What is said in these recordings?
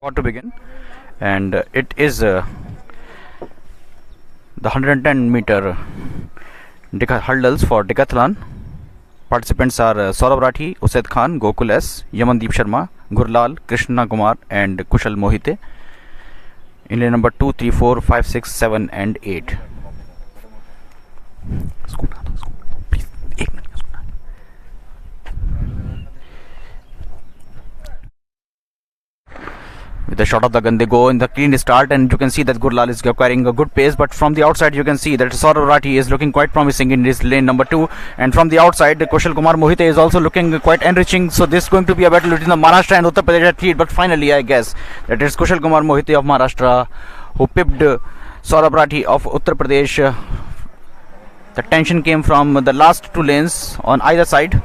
About to begin, and it is the 110-meter hurdles for Decathlon. Participants are Saurabh Rathi, Usaid Khan, Gokul S, Yamandeep Sharma, Gurlal, Krishna Kumar, and Kushal Mohite. In lane number 2, 3, 4, 5, 6, 7, and 8. Please, with the shot of the gun, they go in the clean start, and you can see that Gurlal is carrying a good pace. But from the outside, you can see that Saurabh Rathi is looking quite promising in his lane number 2. And from the outside, Kushal Kumar Mohite is also looking quite enriching. So this is going to be a battle between the Maharashtra and Uttar Pradesh athlete. But finally, I guess that it's Kushal Kumar Mohite of Maharashtra who pipped Saurabh Rathi of Uttar Pradesh. The tension came from the last two lanes on either side.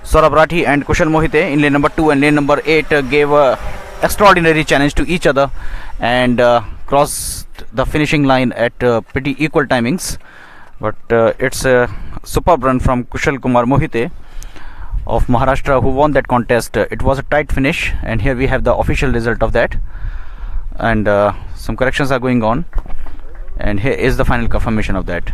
Saurabh Rathi and Kushal Mohite in lane number 2 and lane number 8 gave extraordinary challenge to each other and crossed the finishing line at pretty equal timings. But it's a superb run from Kushal Kumar Mohite of Maharashtra who won that contest. It was a tight finish, and here we have the official result of that, and some corrections are going on, and here is the final confirmation of that.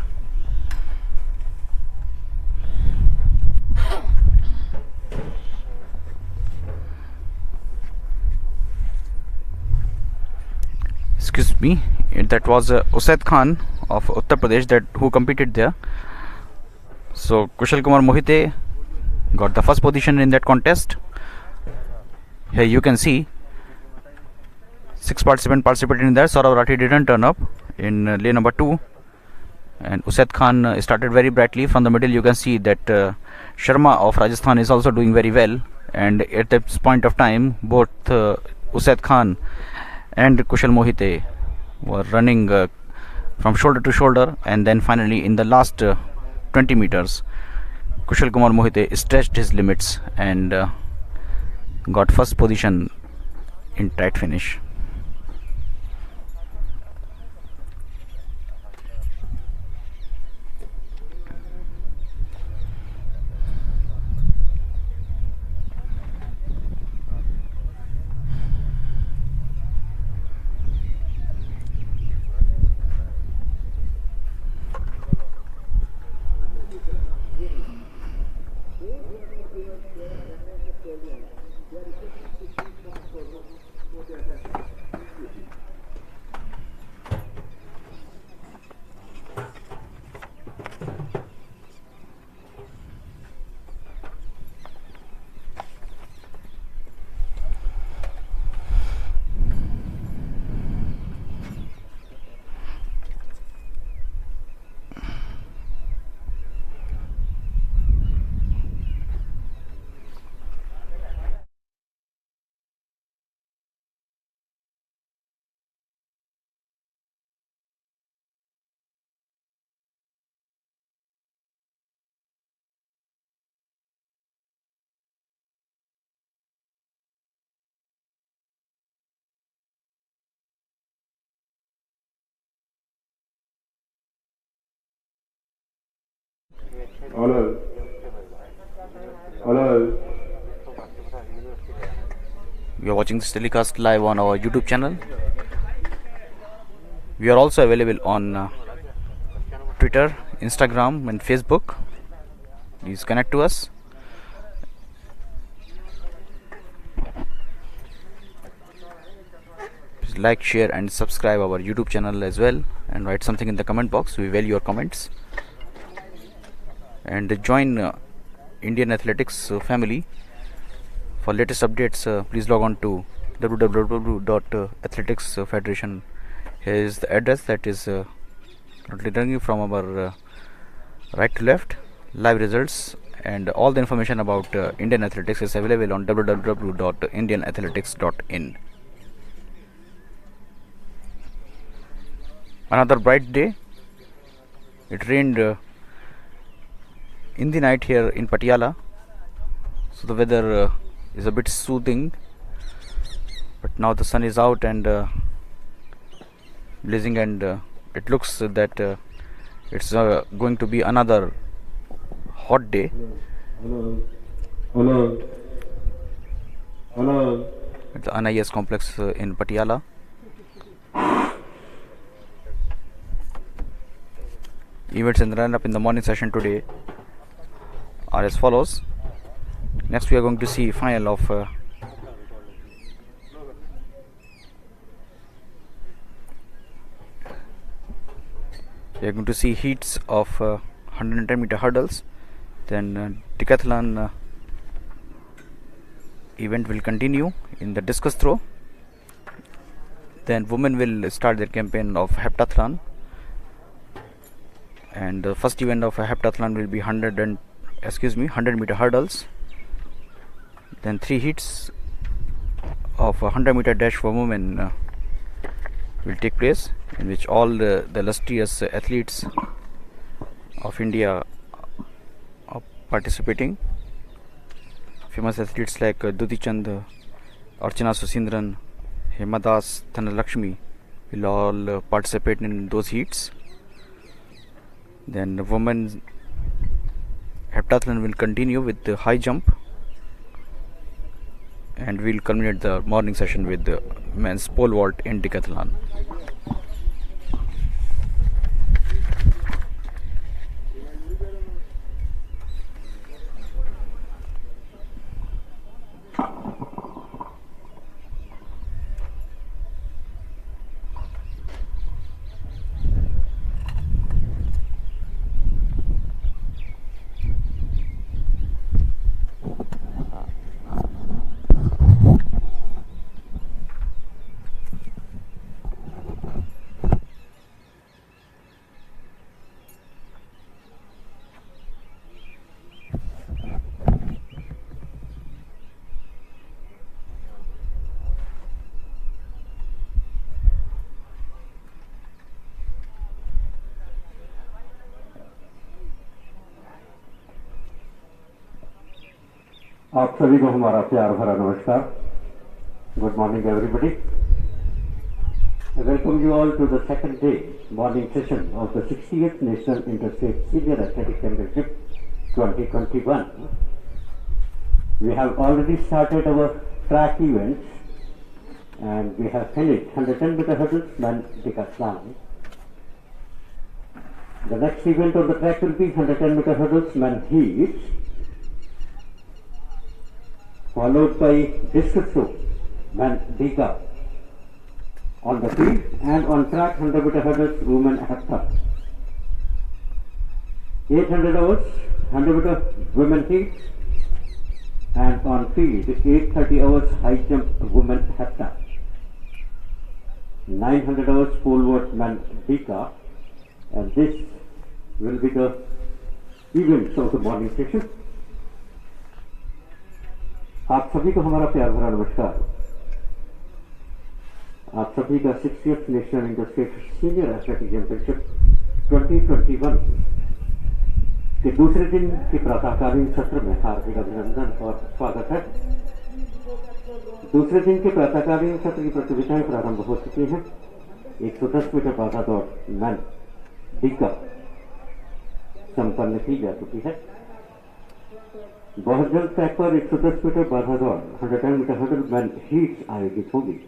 Excuse me, that was Usaid Khan of Uttar Pradesh who competed there. So Kushal Kumar Mohite got the first position in that contest. Here you can see 6 participants participated in that. Saurabh Rathi didn't turn up in lane number 2, and Usaid Khan started very brightly. From the middle you can see that Sharma of Rajasthan is also doing very well, and at this point of time both Usaid Khan and Kushal Mohite were running from shoulder to shoulder, and then finally in the last 20 meters Kushal Kumar Mohite stretched his limits and got first position in tight finish. You are watching this telecast live on our YouTube channel. We are also available on Twitter, Instagram, and Facebook. Please connect to us. Please like, share, and subscribe our YouTube channel as well, and write something in the comment box. We value your comments. And join Indian Athletics family. For latest updates, please log on to www.athleticsfederation. Here is the address that is currently running from our right to left. Live results and all the information about Indian Athletics is available on www.indianathletics.in. Another bright day. It rained in the night here in Patiala, so the weather is a bit soothing, but now the sun is out and blazing, and it looks that it's going to be another hot day. the NIS complex in Patiala. Events in the run-up in the morning session today are as follows. Next we are going to see final of we are going to see heats of 110 meter hurdles. Then Decathlon event will continue in the discus throw. Then women will start their campaign of Heptathlon, and the first event of a Heptathlon will be 100 meter hurdles. Then 3 heats of 100 meter dash for women will take place, in which all the illustrious athletes of India are participating. Famous athletes like Duti Chand, Archana Susindran, Hemadas, Dhanalakshmi will all participate in those heats. Then the women's heptathlon will continue with the high jump, and we'll culminate the morning session with the men's pole vault in decathlon. आप सभी को हमारा प्यार भरा नमस्कार. Good morning everybody. I welcome you all to the second day morning session of the 60th National Interstate Senior Athletic Championship 2021. We have already started our track events and we have finished 110 meter hurdles men Decathlon. The next event on the track will be 110 meter hurdles men heats, followed by discus throw, men Decathlon. On the field and on track 100 meter hurdles women heptathlon. 800 hours 100 meter women heats, and on field 830 hours high jump women heptathlon. 900 hours pole vault men Decathlon, and this will be the events of the morning session. आप सभी को हमारा प्यार भरा नमस्कार. आप सभी का 60th national interstate senior athletic championship 2021 के दूसरे दिन के प्रातःकालीन सत्र में हार्दिक अभिनंदन और स्वागत है. दूसरे दिन के प्रातःकालीन सत्र की प्रतियोगिताएं प्रारंभ हो चुकी हैं. 110 मीटर बाधा दौड़ मैन डिका संपन्न की जा चुकी है. बहुत जल्द ट्रैक पर 110 मीटर बाधा दौड़ 110 मीटर हर्डल मैन हीट्स आयोजित होगी.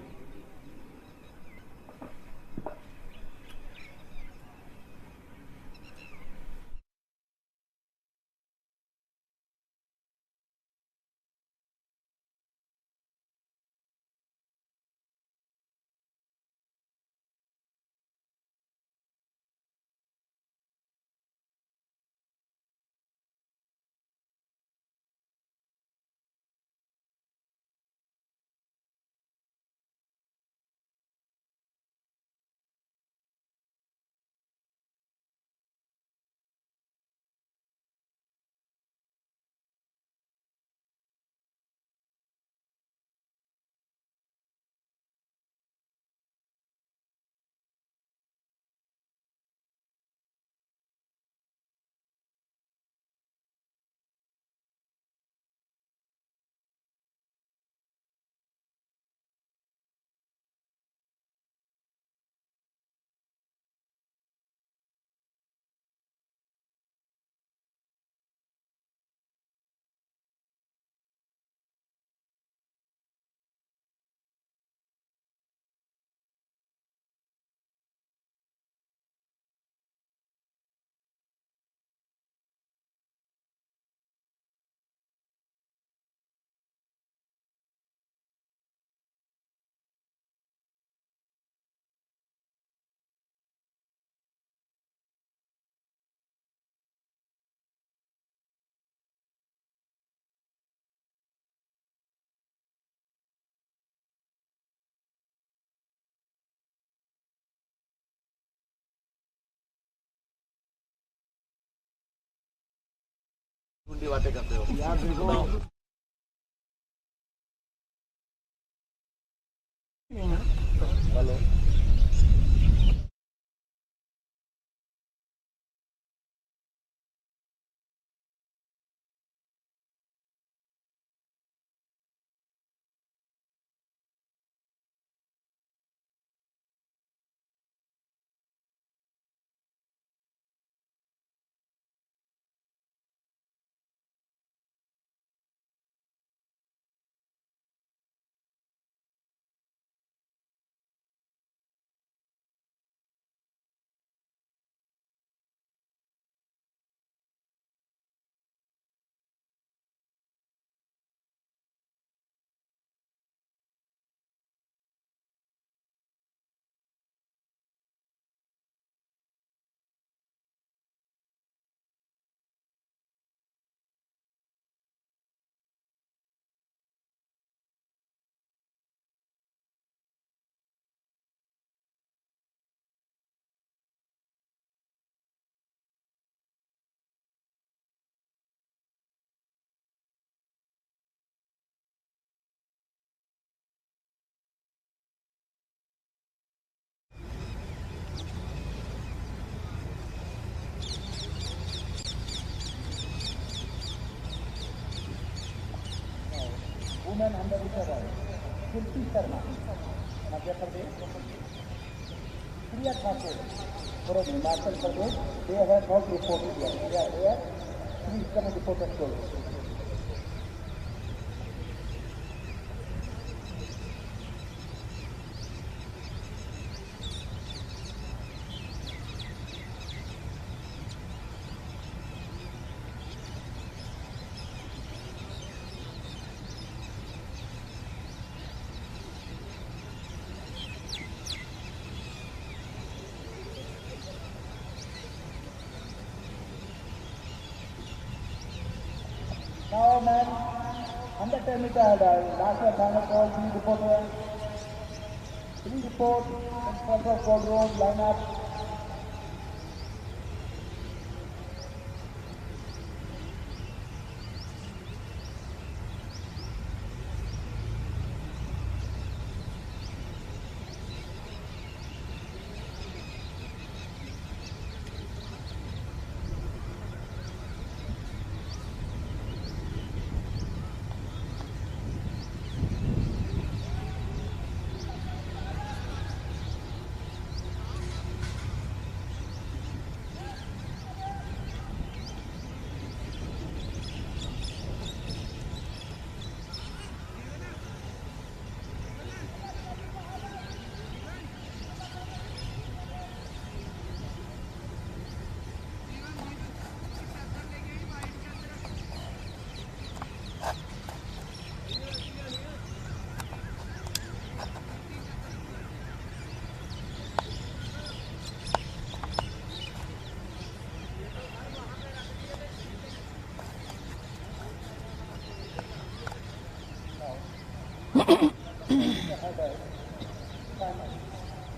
लंबी बातें करते हो यार देखो hello women under the Kulti Sharma, Madhya Pradesh, Priya Thakur from Himachal Pradesh, they have not reported yet. They are there. Please come and report us close. Now, man, 110 meter hurdle. Last year, final call, please report here. Please report in front of Gold Road, line up.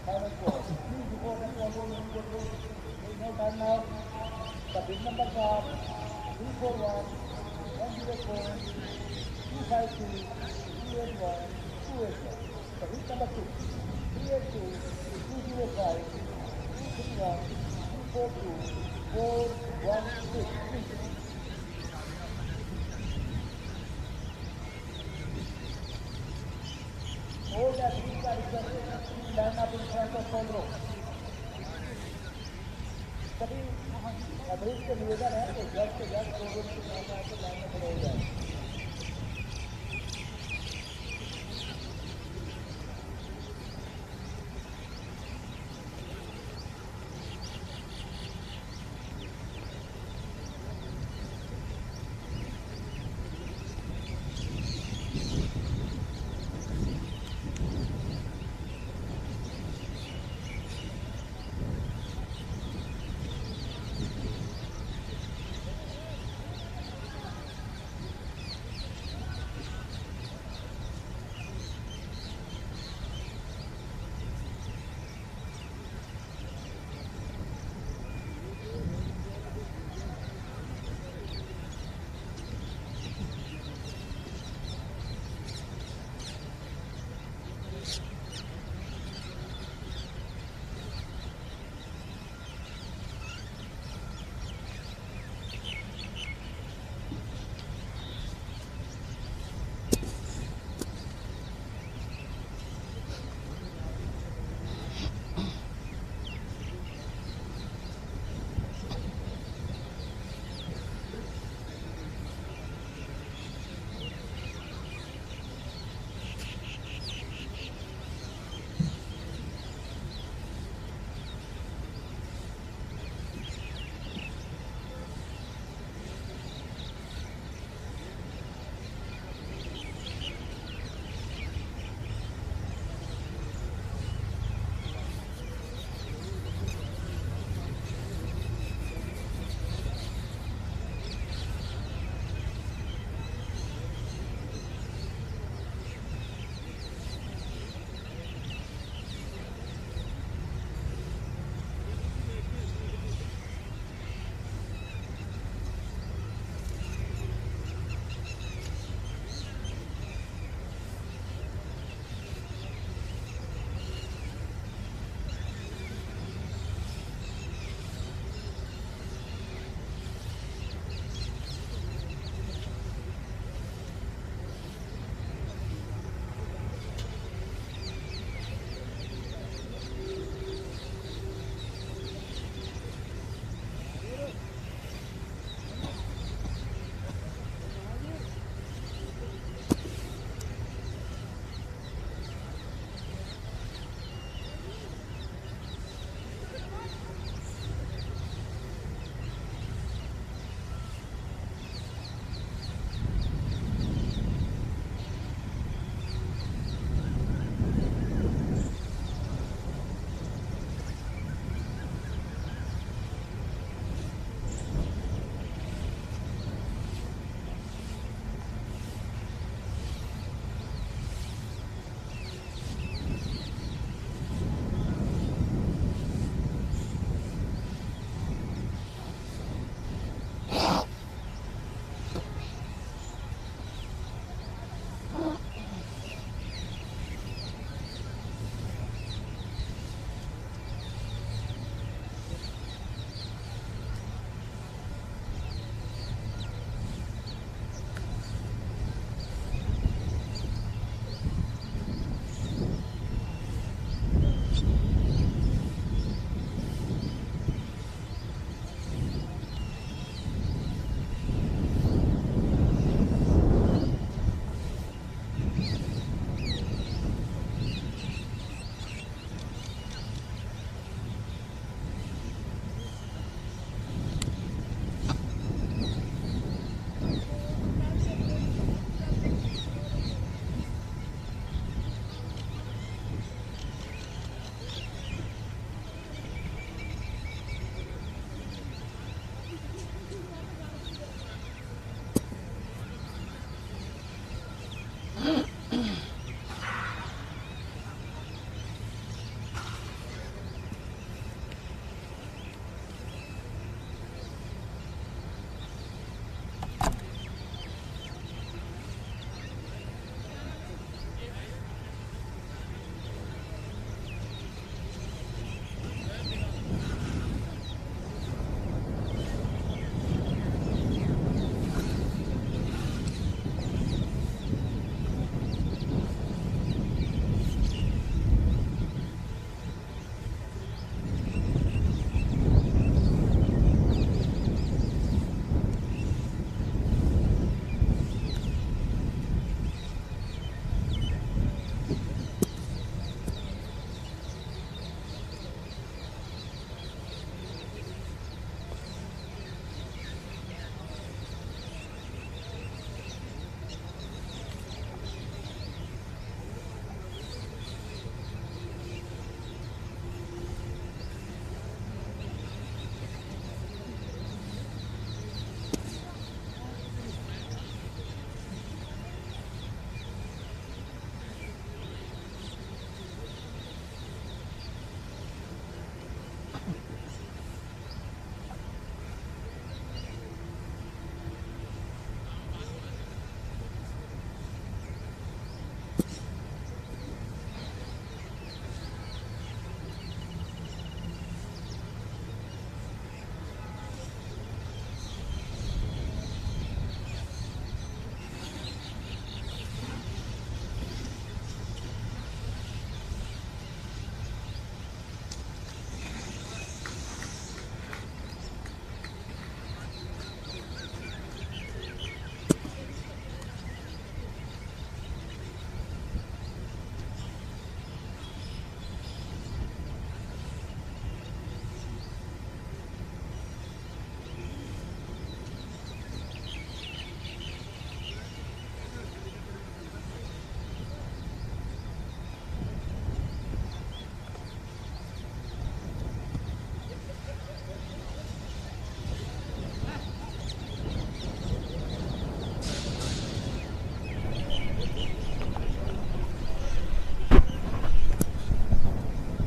Final call. Please report and follow me. There is no time now. The big numbers are 341, 104, 252, 281, 281. The big number 2, 382, 205, 231, 242, 416. All the trees are requested to line up in front of Gold Road. सभी अभिष के निवेदन है कि जल्द से जल्द Gold Road की line में खड़े हो जाए।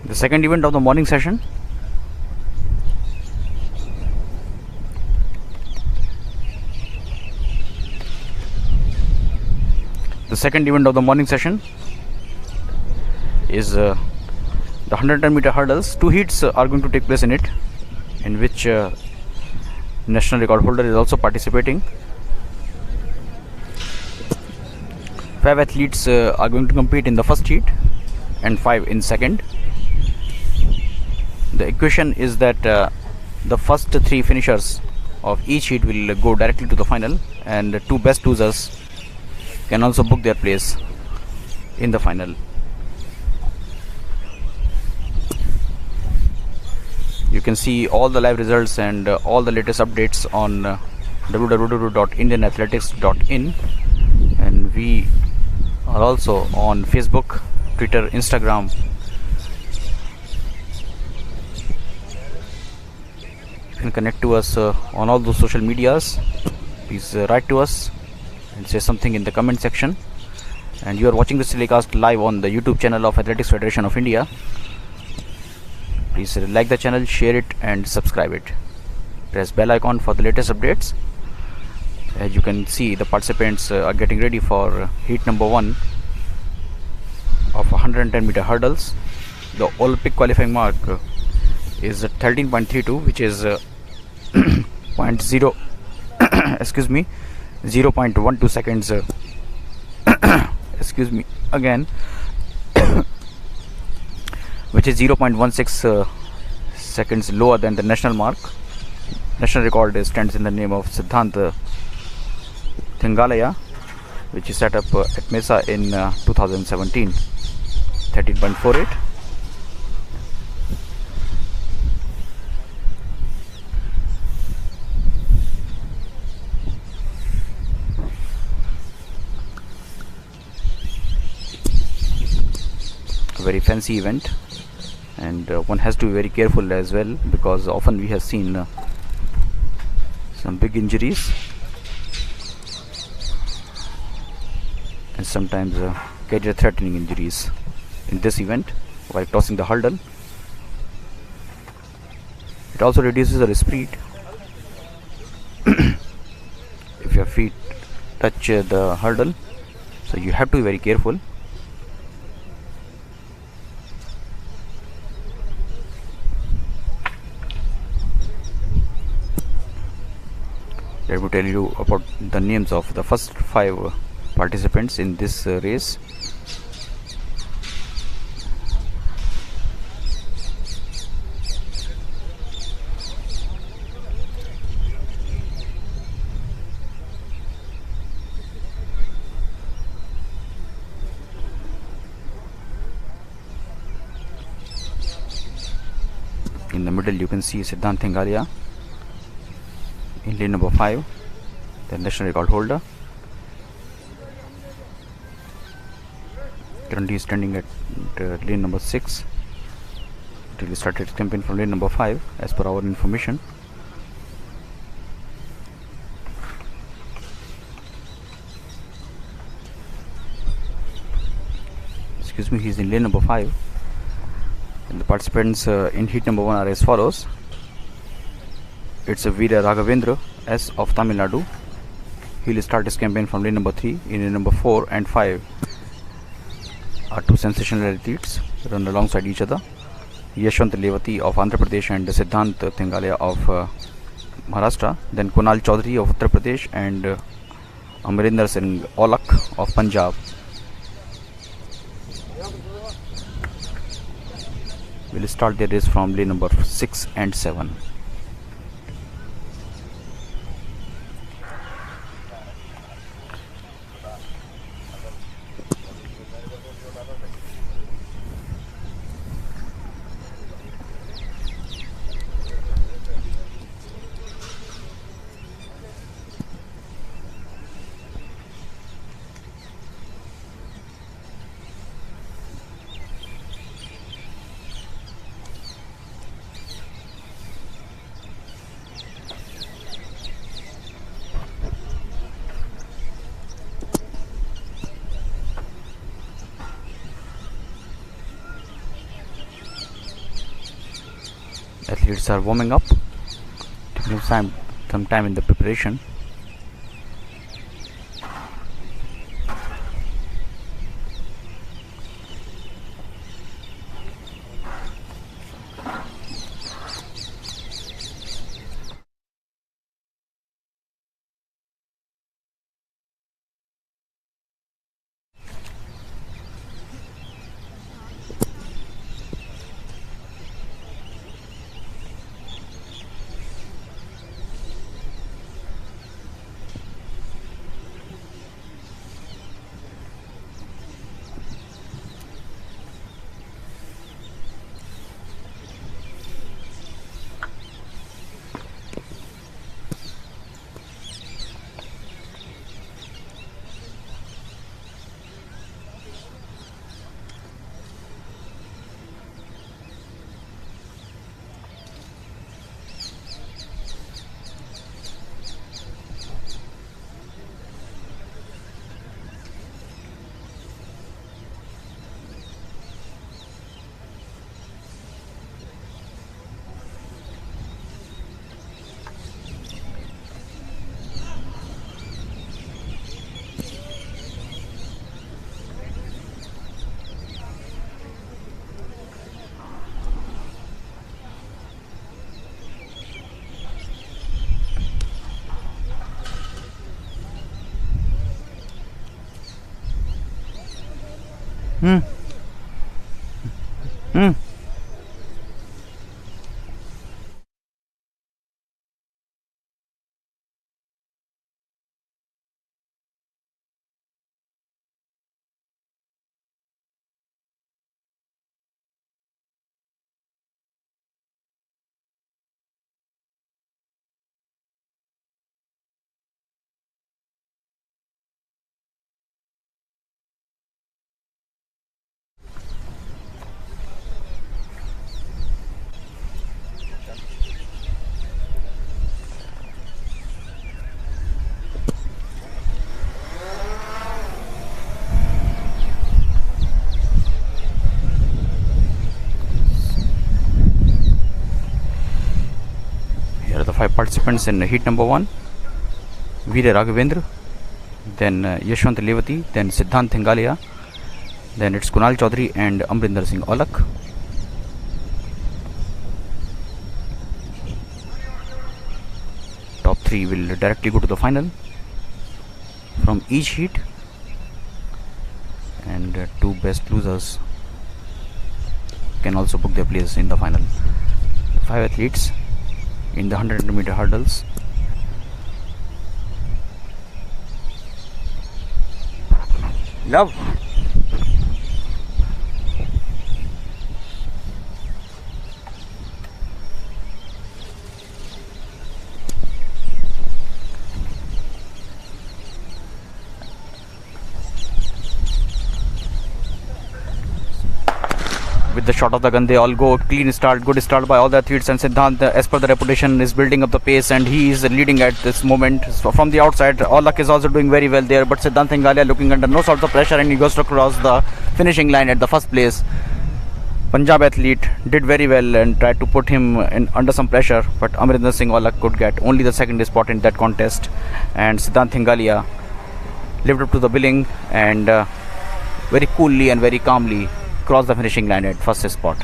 The second event of the morning session is the 110-meter hurdles. Two heats are going to take place in it, in which national record holder is also participating. 5 athletes are going to compete in the first heat and 5 in second. The equation is that the first 3 finishers of each heat will go directly to the final, and the 2 best losers can also book their place in the final. You can see all the live results and all the latest updates on www.indianathletics.in, and we are also on Facebook, Twitter, Instagram. You can connect to us on all those social medias. Please write to us and say something in the comment section. And you are watching this telecast live on the YouTube channel of Athletics Federation of India. Please like the channel, share it and subscribe it. Press bell icon for the latest updates. As you can see, the participants are getting ready for heat number 1 of 110-meter hurdles. The Olympic qualifying mark is 13.32, which is 0.12 seconds excuse me again which is 0.16 seconds lower than the national mark. National record stands in the name of Siddhant Thingalaya, which is set up at Mesa in 2017. 13.48. Very fancy event, and one has to be very careful as well, because often we have seen some big injuries and sometimes career threatening injuries in this event while tossing the hurdle. It also reduces the speed if your feet touch the hurdle, so you have to be very careful. Let me tell you about the names of the first 5 participants in this race. In the middle you can see Siddhant Thingalaya. In lane number 5, the national record holder. Currently standing at lane number 6. It will start its campaign from lane number 5 as per our information. Excuse me, he is in lane number 5. And the participants in heat number 1 are as follows. It's a Veera Raghavendra S of Tamil Nadu. He will start his campaign from lane number 3. In lane number 4 and 5 Our two sensational athletes run alongside each other. Yashwant Levati of Andhra Pradesh and Siddhant Thingalia of Maharashtra. Then Kunal Chaudhary of Uttar Pradesh and Amrinder Singh Olak of Punjab. Will start their race from lane number 6 and 7. Athletes are warming up, taking some time in the preparation. Five participants in heat number 1. Veer Raghavendra, then Yashwant Levati, then Siddhant Thingalia, then it's Kunal Chaudhary and Amrinder Singh Olak. Top 3 will directly go to the final from each heat, and 2 best losers can also book their place in the final. 5 athletes in the 100-meter hurdles. Love. With the shot of the gun, they all go. Clean start, good start by all the athletes, and Siddhant, as per the reputation, is building up the pace and he is leading at this moment. So from the outside, Olak is also doing very well there, but Siddhant Thingalia looking under no sort of pressure and he goes to cross the finishing line at the first place. Punjab athlete did very well and tried to put him under some pressure, but Amrinder Singh Olak could get only the second spot in that contest, and Siddhant Thingalia lived up to the billing and very coolly and very calmly crossed the finishing line at first spot.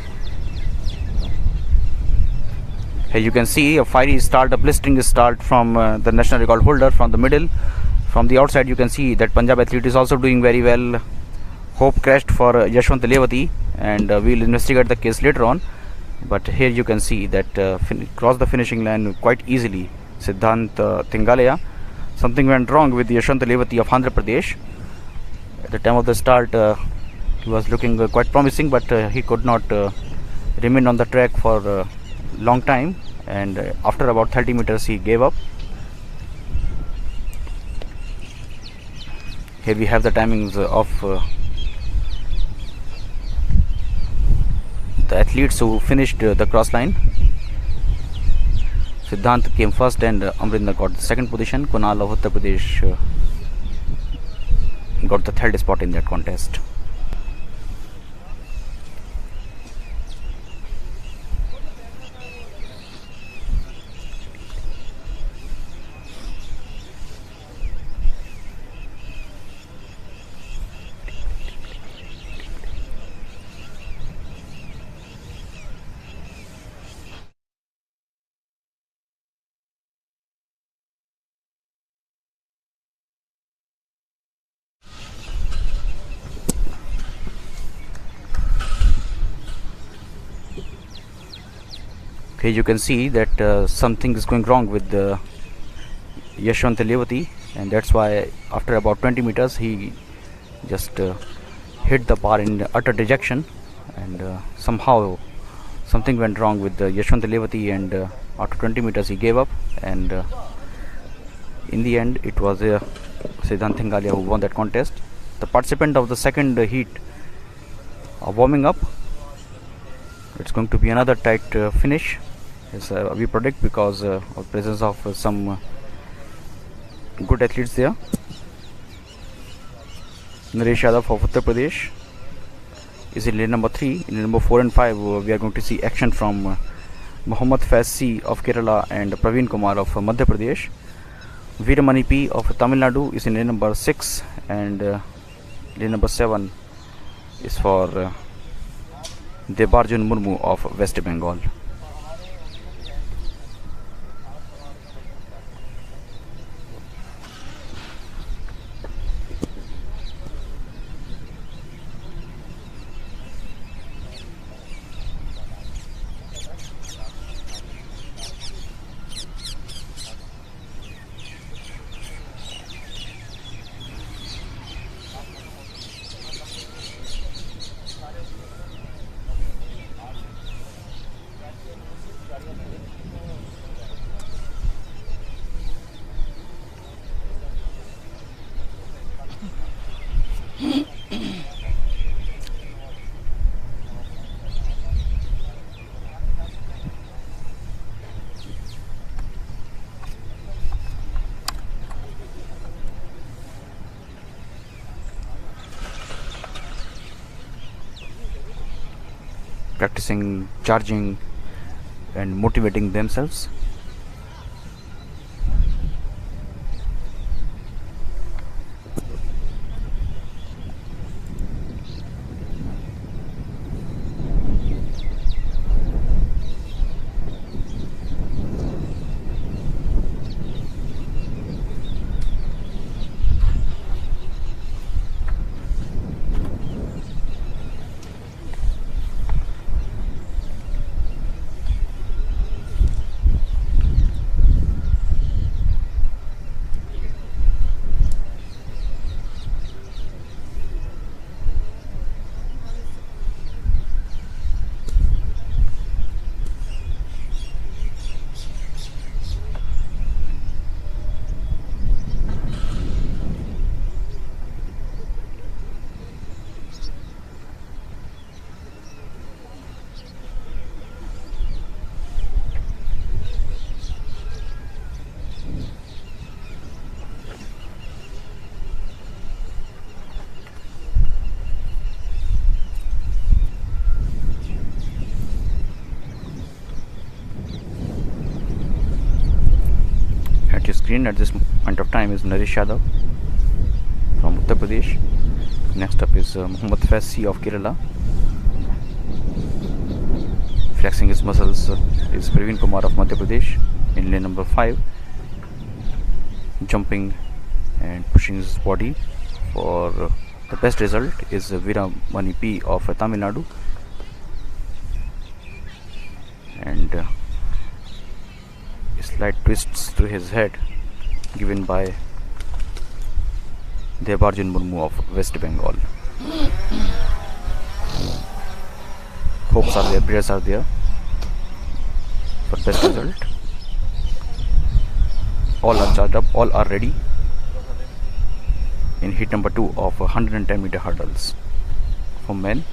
Here you can see a fiery start, a blistering start from the national record holder from the middle. From the outside you can see that Punjab athlete is also doing very well. Hope crashed for Yashwant Levati, and we'll investigate the case later on. But here you can see that crossed the finishing line quite easily Siddhant Thingalaya. Something went wrong with Yashwant Levati of Andhra Pradesh. At the time of the start he was looking quite promising, but he could not remain on the track for a long time, and after about 30 meters he gave up. Here we have the timings of the athletes who finished the cross line. Siddhant came first and Amrinder got the second position. Kunal of Uttar Pradesh got the third spot in that contest. Here you can see that something is going wrong with Yashwant Levati, and that's why after about 20 meters he just hit the bar in utter dejection, and somehow something went wrong with Yashwant Levati, and after 20 meters he gave up, and in the end it was Siddhant Thingalaya who won that contest. The participant of the second heat are warming up. It's going to be another tight finish, as we predict, because of presence of some good athletes there. Naresh Yadav of Uttar Pradesh is in lane number 3. In lane number 4 and 5 we are going to see action from Mohammad Faiz C of Kerala and Praveen Kumar of Madhya Pradesh. Veeramani P of Tamil Nadu is in lane number 6, and lane number 7 is for Debarjun Murmu of West Bengal. Practicing charging and motivating themselves. At your screen at this point of time is Naresh Yadav from Uttar Pradesh. Next up is Mohammad Faizi of Kerala. Flexing his muscles is Praveen Kumar of Madhya Pradesh in lane number 5. Jumping and pushing his body for the best result is Veeramani P of Tamil Nadu. And slight twists to his head given by Debarjun Murmu of West Bengal. Hopes are there, prayers are there for best result. All are charged up, all are ready in heat number 2 of 110 meter hurdles for men.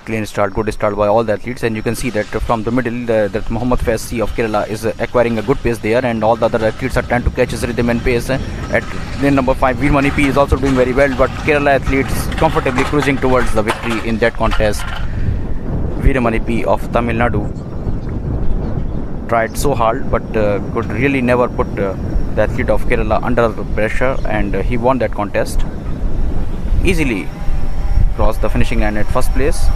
Clean start, good start by all the athletes, and you can see that from the middle that Mohammad Faizi of Kerala is acquiring a good pace there, and all the other athletes are trying to catch his rhythm and pace. At lane number 5, Veeramani P is also doing very well, but Kerala athletes comfortably cruising towards the victory in that contest. Veeramani P of Tamil Nadu tried so hard, but could really never put the athlete of Kerala under pressure, and he won that contest. Easily crossed the finishing line at first place,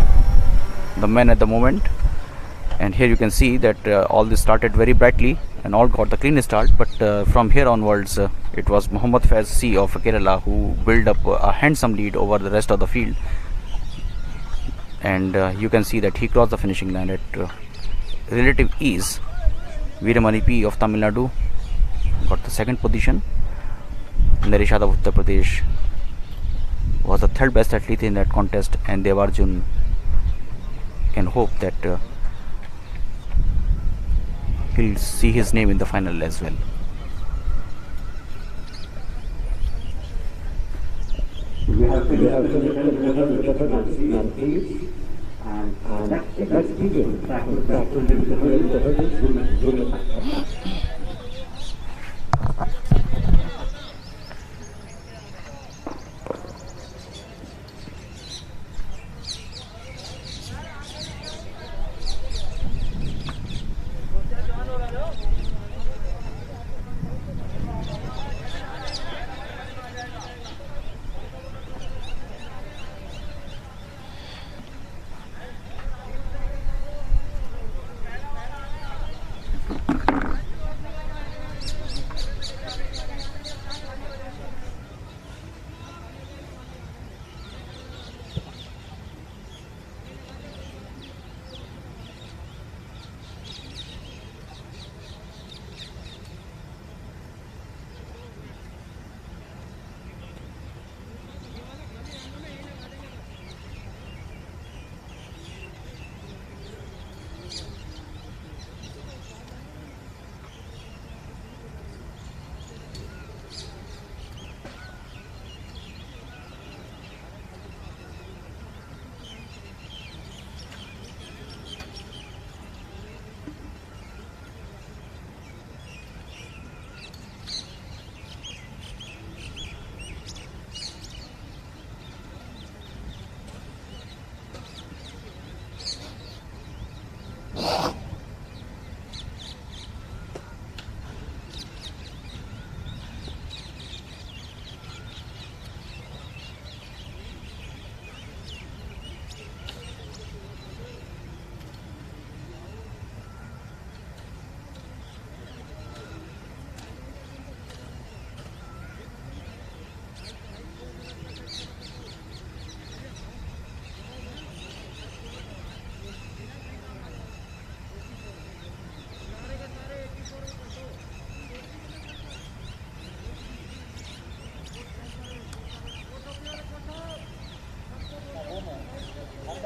the men at the moment. And here you can see that all this started very brightly and all got the clean start, but from here onwards it was Mohammad Faizi of Kerala who built up a handsome lead over the rest of the field. And you can see that he crossed the finishing line at relative ease. Veeramani P of Tamil Nadu got the second position. Narishad of Uttar Pradesh was the third best athlete in that contest, and Devarjun can hope that he'll see his name in the final as well. We have to please, and let's begin.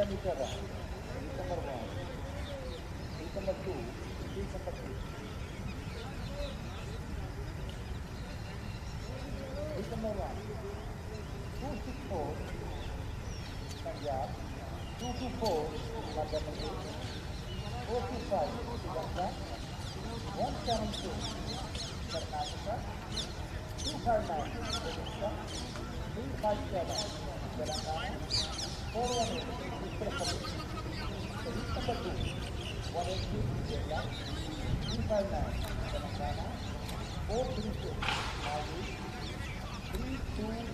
meter run. Heat number 1. Heat number 2. Heat number 3. Heat number 1. 264 Punjab. 224 Madhya Pradesh. 425 Sri Lanka. 172 Karnataka. 259 Odisha. 357 Telangana. 418 Uttar Pradesh. Number 2, 186 Kerala, 359 Telangana, 436 Madhya, 329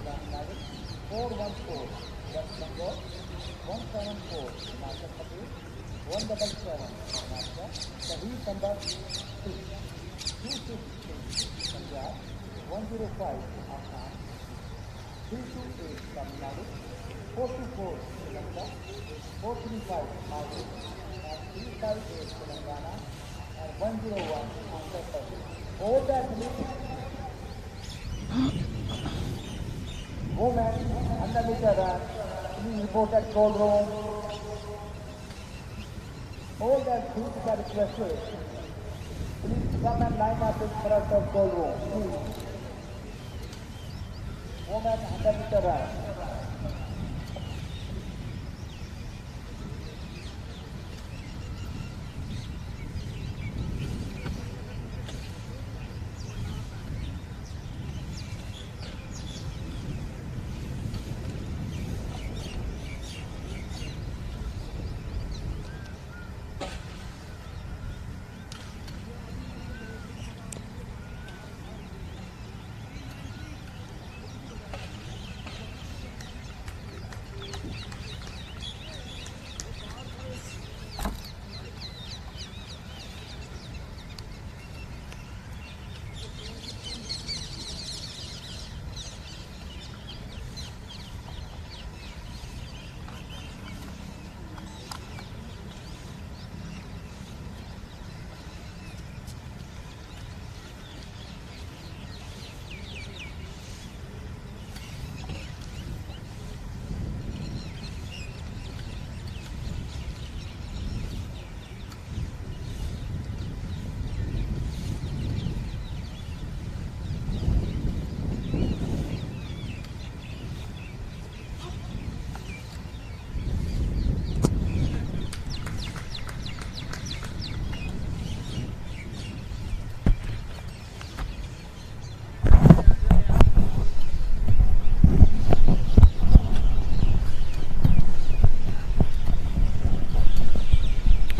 Tamil Nadu, 414 West Bengal, 174 Himachal Pradesh, 177 Karnataka, Sahih number 6, 266 Punjab, 105 Assam, 328 Tamil Nadu, 424 Sri Lanka, 435 Madhya, and 358 Telangana, and 101 Andhra Pradesh. All that women under meter run, please report at goal room. All that groups are requested. Please come and line up in front of goal room, please. Women under meter run.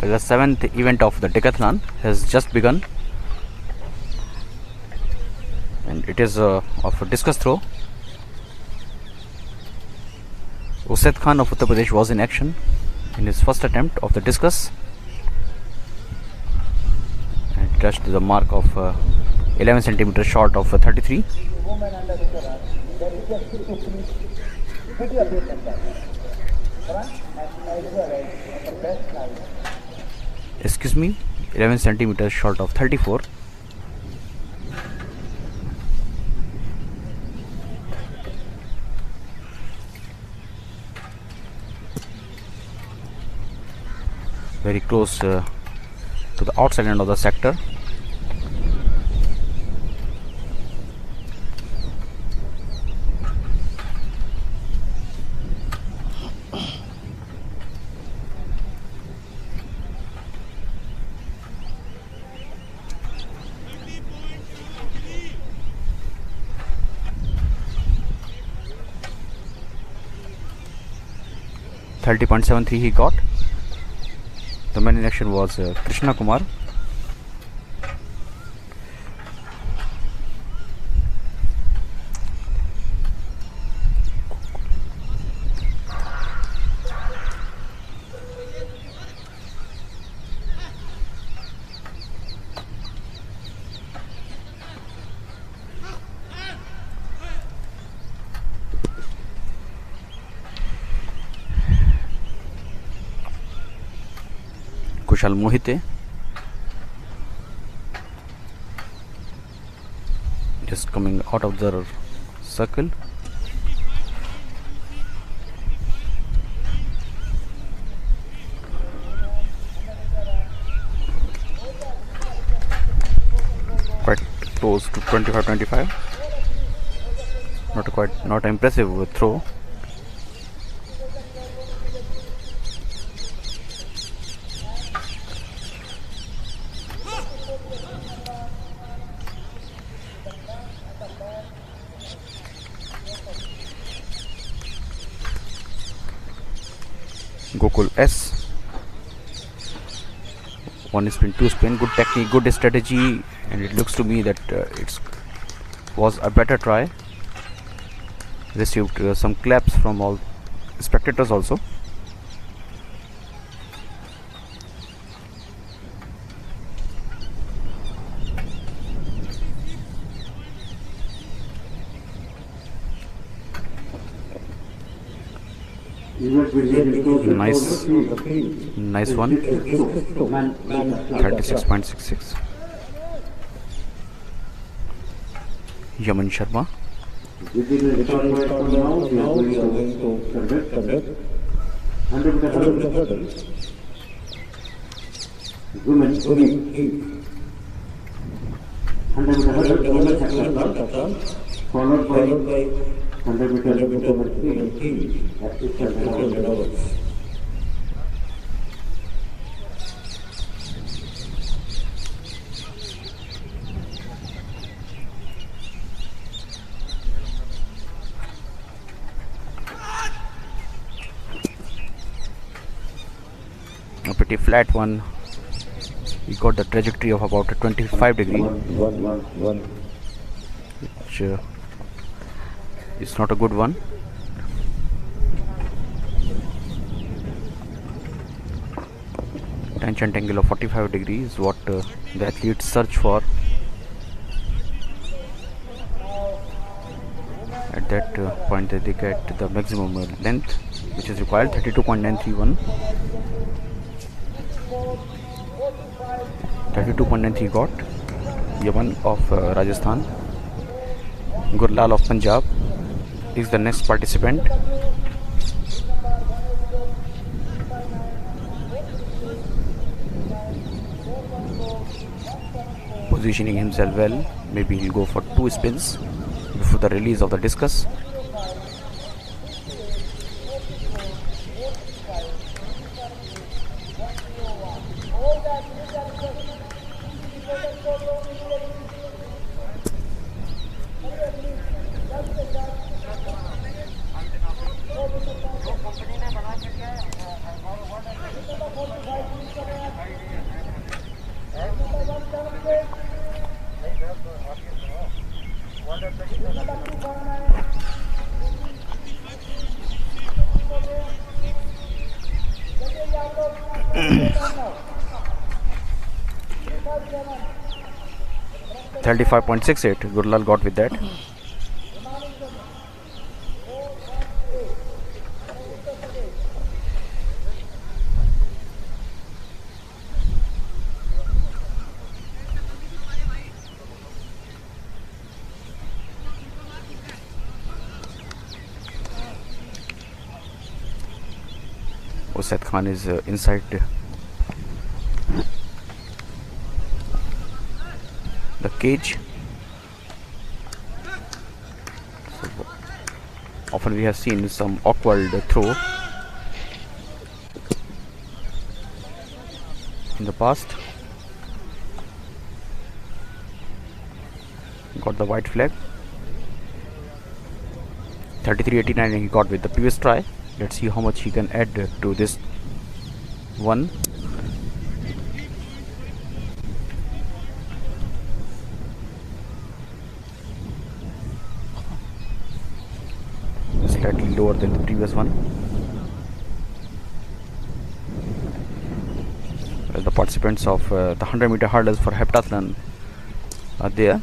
The seventh event of the Decathlon has just begun, and it is of a discus throw. Usaid Khan of Uttar Pradesh was in action in his first attempt of the discus and touched the mark of 11 centimeters short of 33. Women under meter run, they request you to please put your pin number. Front and side right, the best side. Excuse me, 11 centimeters short of 34. Very close to the outside end of the sector. .73 he got. The man in action was Krishna Kumar. Kushal Mohite just coming out of the circle. Quite close to 25-25. Not impressive throw. Gokul S 1 spin, 2 spin. Good technique, good strategy, and it looks to me that it was a better try. Received some claps from all spectators also. Nice one. 36.66. Yaman Sharma. Followed by 100 meters at 600 hours. A pretty flat one. He got the trajectory of about a 25 degree, which is not a good one. Tangent angle of 45 degrees is what the athletes search for. At that point they get the maximum length which is required, 32.931. 32.93 got. Yaman of Rajasthan. Gurlal of Punjab is the next participant. Positioning himself well. Maybe he'll go for 2 spins before the release of the discus. .68 Gurlal got with that. Usaid Khan is inside the cage. So often we have seen some awkward throw in the past. Got the white flag. 33.89 he got with the previous try. Let's see how much he can add to this one. Slightly lower than the previous one. Well, the participants of the 100-meter hurdles for Heptathlon are there.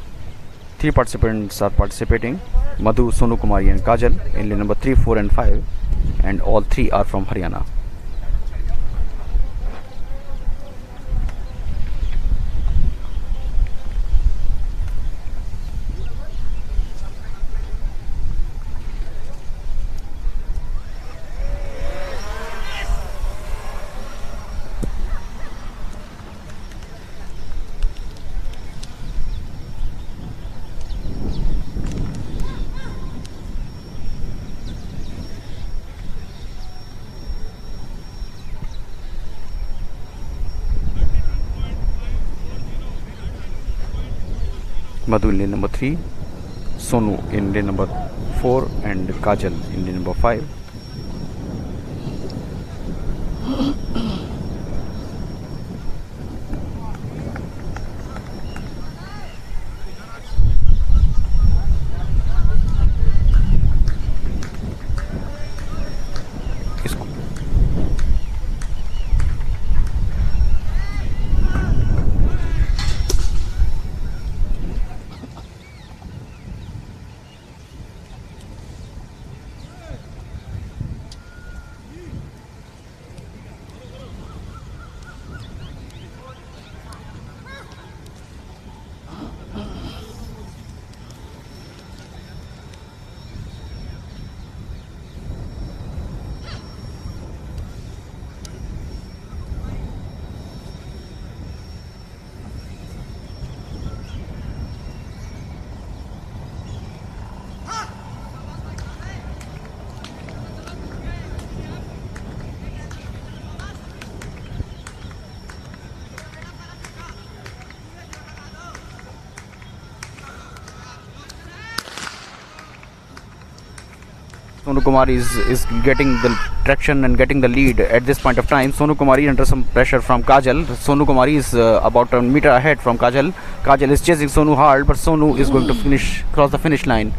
3 participants are participating: Madhu, Sonu Kumari and Kajal in lane number 3, 4 and 5, and all 3 are from Haryana. Madhu in lane number 3, Sonu in lane number 4 and Kajal in lane number 5. Sonu Kumari is getting the traction and getting the lead at this point of time. Sonu Kumari under some pressure from Kajal. Sonu Kumari is about a meter ahead from Kajal. Kajal is chasing Sonu hard, but Sonu is going to cross the finish line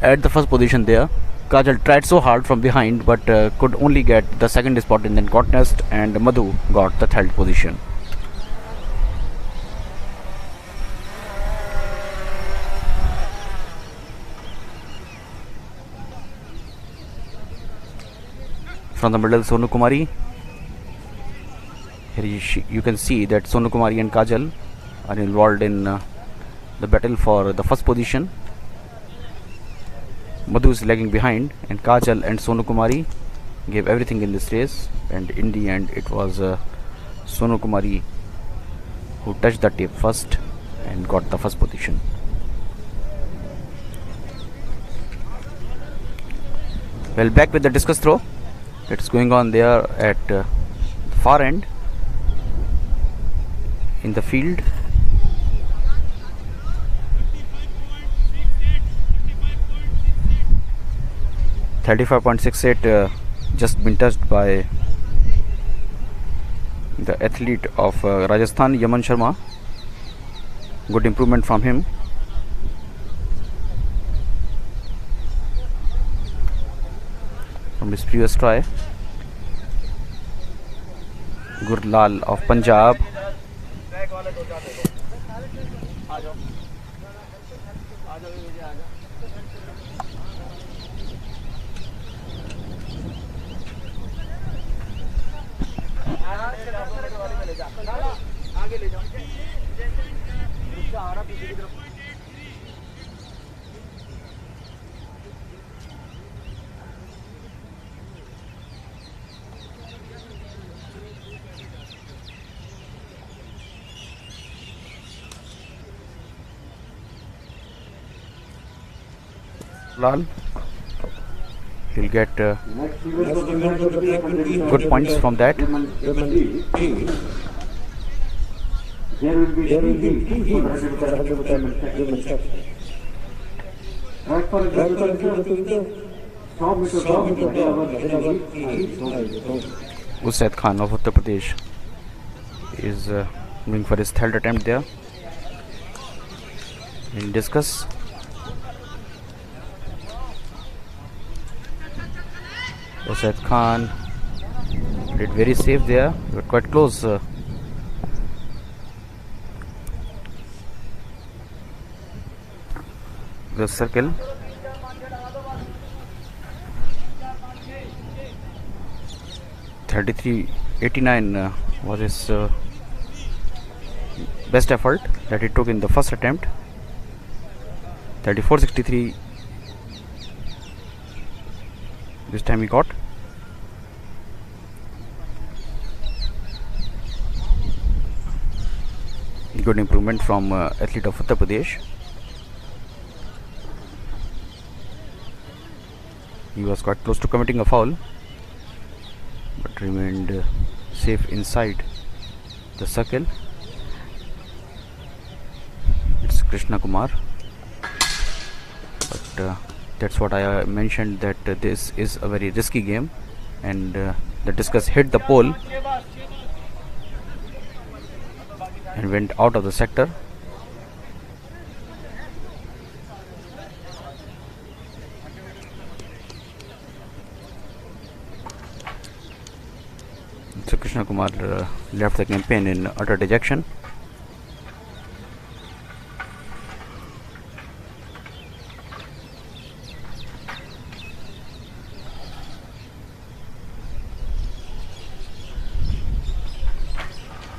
at the first position there. Kajal tried so hard from behind, but could only get the second spot in the contest, and Madhu got the third position. From the middle, Sonu Kumari. Here you can see that Sonu Kumari and Kajal are involved in the battle for the first position. Madhu is lagging behind, and Kajal and Sonu Kumari gave everything in this race, and in the end it was Sonu Kumari who touched the tape first and got the first position. Well, back with the discus throw. It's going on there at the far end in the field. 35.68 just been touched by the athlete of Rajasthan, Yaman Sharma. Good improvement from him. From his previous try. Gurlal of Punjab. Lal, he'll get good points from that. There will be right for Usaid Khan of Uttar Pradesh is going for his third attempt there in discus. Usaid Khan did very safe there, but quite close. The circle. $33.89 was his best effort that he took in the first attempt. 34.63 this time he got. Good improvement from athlete of Uttar Pradesh. He was quite close to committing a foul, but remained safe inside the circle. It's Krishna Kumar, but that's what I mentioned, that this is a very risky game, and the discus hit the pole and went out of the sector. So Krishna Kumar left the campaign in utter dejection.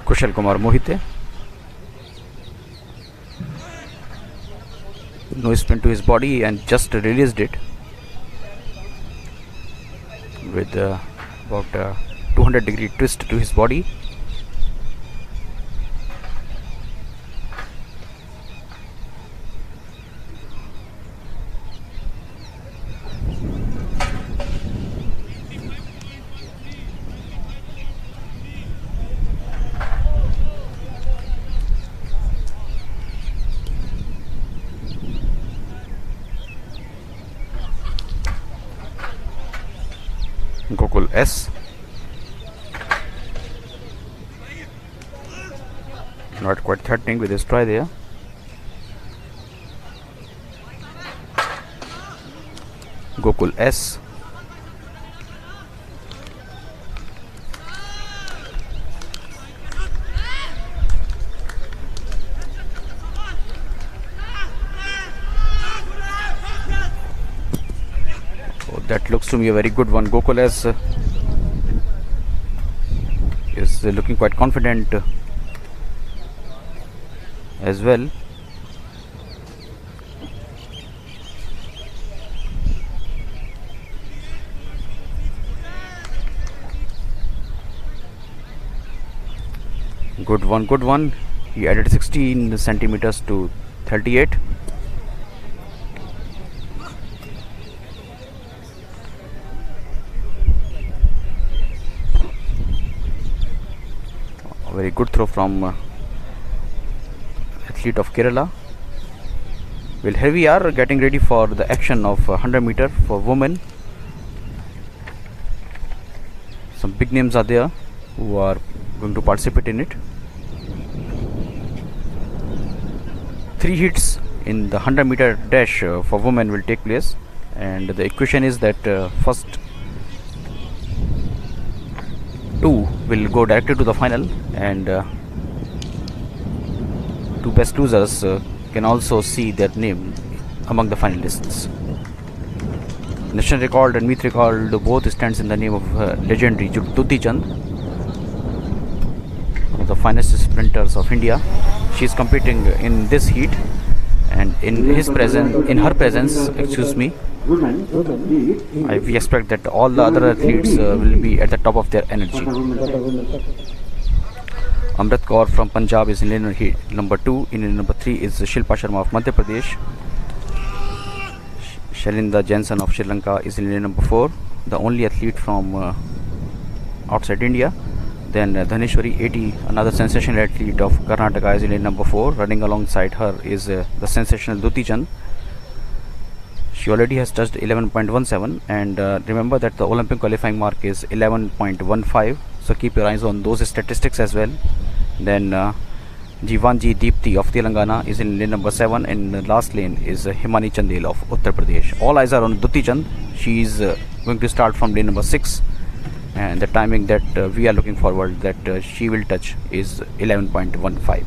Kushal Kumar Mohite. No spin to his body and just released it with about 200-degree twist to his body. S. Not quite threatening with his try there. Gokul S. Oh, that looks to me a very good one. Gokul S is looking quite confident as well. Good one, good one. He added 16 centimeters to 38. A very good throw from athlete of Kerala. Well, here we are getting ready for the action of 100 meter for women. Some big names are there who are going to participate in it. 3 heats in the 100 meter dash for women will take place, and the equation is that first 2 will go directly to the final, and 2 best losers can also see their name among the finalists. National record and meet record both stands in the name of legendary Duti Chand, one of the finest sprinters of India. She is competing in this heat, and in her presence, we expect that all the other athletes will be at the top of their energy. Amrit Kaur from Punjab is in lane number 2. In lane number 3 is Shilpa Sharma of Madhya Pradesh. Shalinda Jensen of Sri Lanka is in lane number 4, the only athlete from outside India. Then Dhaneshwari 80, another sensational athlete of Karnataka, is in lane number 4. Running alongside her is the sensational Duti Chand. She already has touched 11.17, and remember that the Olympic qualifying mark is 11.15, so keep your eyes on those statistics as well. Then Jivanji Deepthi of Telangana is in lane number 7, and the last lane is Himani Chandel of Uttar Pradesh. All eyes are on Duti Chand. She is going to start from lane number 6, and the timing that we are looking forward that she will touch is 11.15.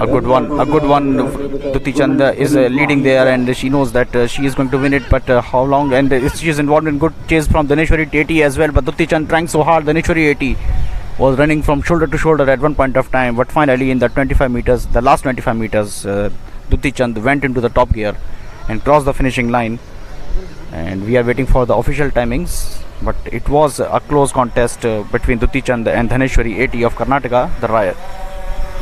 A good one. Duti Chand is leading there, and she knows that she is going to win it, but how long? And she is involved in good chase from Dhaneshwari 80 as well, but Duti Chand trying so hard. Dhaneshwari 80 was running from shoulder to shoulder at one point of time, but finally in the 25 meters, the last 25 meters, Duti Chand went into the top gear and crossed the finishing line, and we are waiting for the official timings, but it was a close contest between Duti Chand and Dhaneshwari 80 of Karnataka, the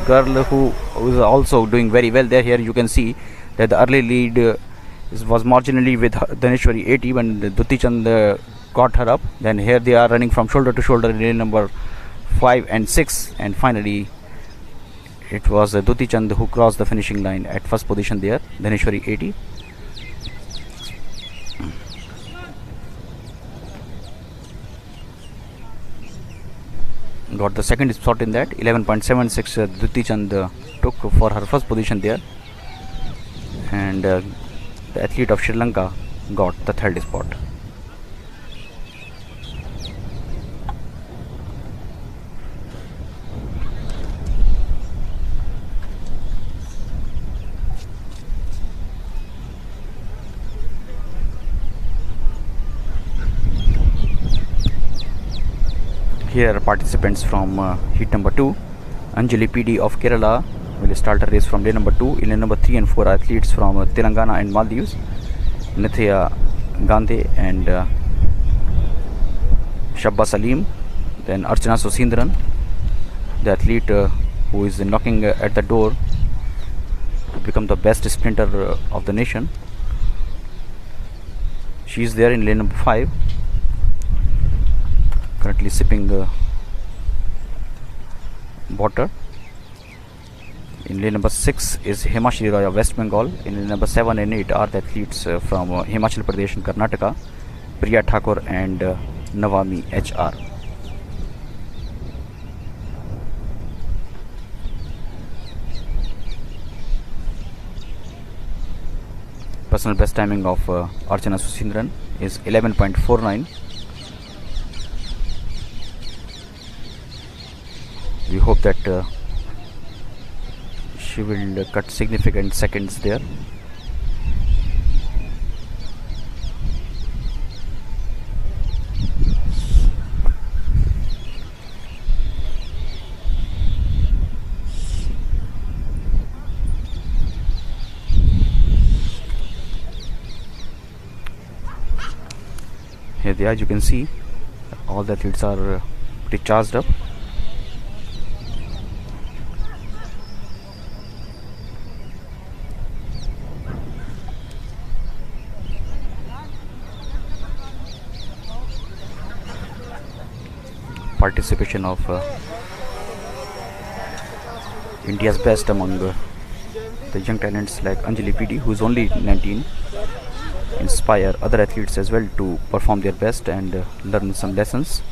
girl who is also doing very well there. Here you can see that the early lead was marginally with Dhaneshwari 80 when Duti Chand got her up. Then here they are running from shoulder to shoulder in lane number 5 and 6, and finally it was Duti Chand who crossed the finishing line at first position there. Dhaneshwari 80. Got the second spot in that. 11.76 Duti Chand took for her first position there, and the athlete of Sri Lanka got the third spot. Here are participants from heat number 2. Anjali PD of Kerala will start a race from lane number 2. In lane number 3 and 4 are athletes from Telangana and Maldives, Nithya Gandhi and Shabba Salim. Then Archana Susindran, the athlete who is knocking at the door to become the best sprinter of the nation. She is there in lane number 5, currently sipping water. In lane number 6 is Himashri Roy of West Bengal. In lane number 7 and 8 are the athletes from Himachal Pradesh and Karnataka, Priya Thakur and Navami HR. Personal best timing of Archana Susindran is 11.49. We hope that she will cut significant seconds there. Here they are, you can see all the athletes are pretty charged up. Participation of India's best among the young talents like Anjali PD, who is only 19, inspire other athletes as well to perform their best and learn some lessons.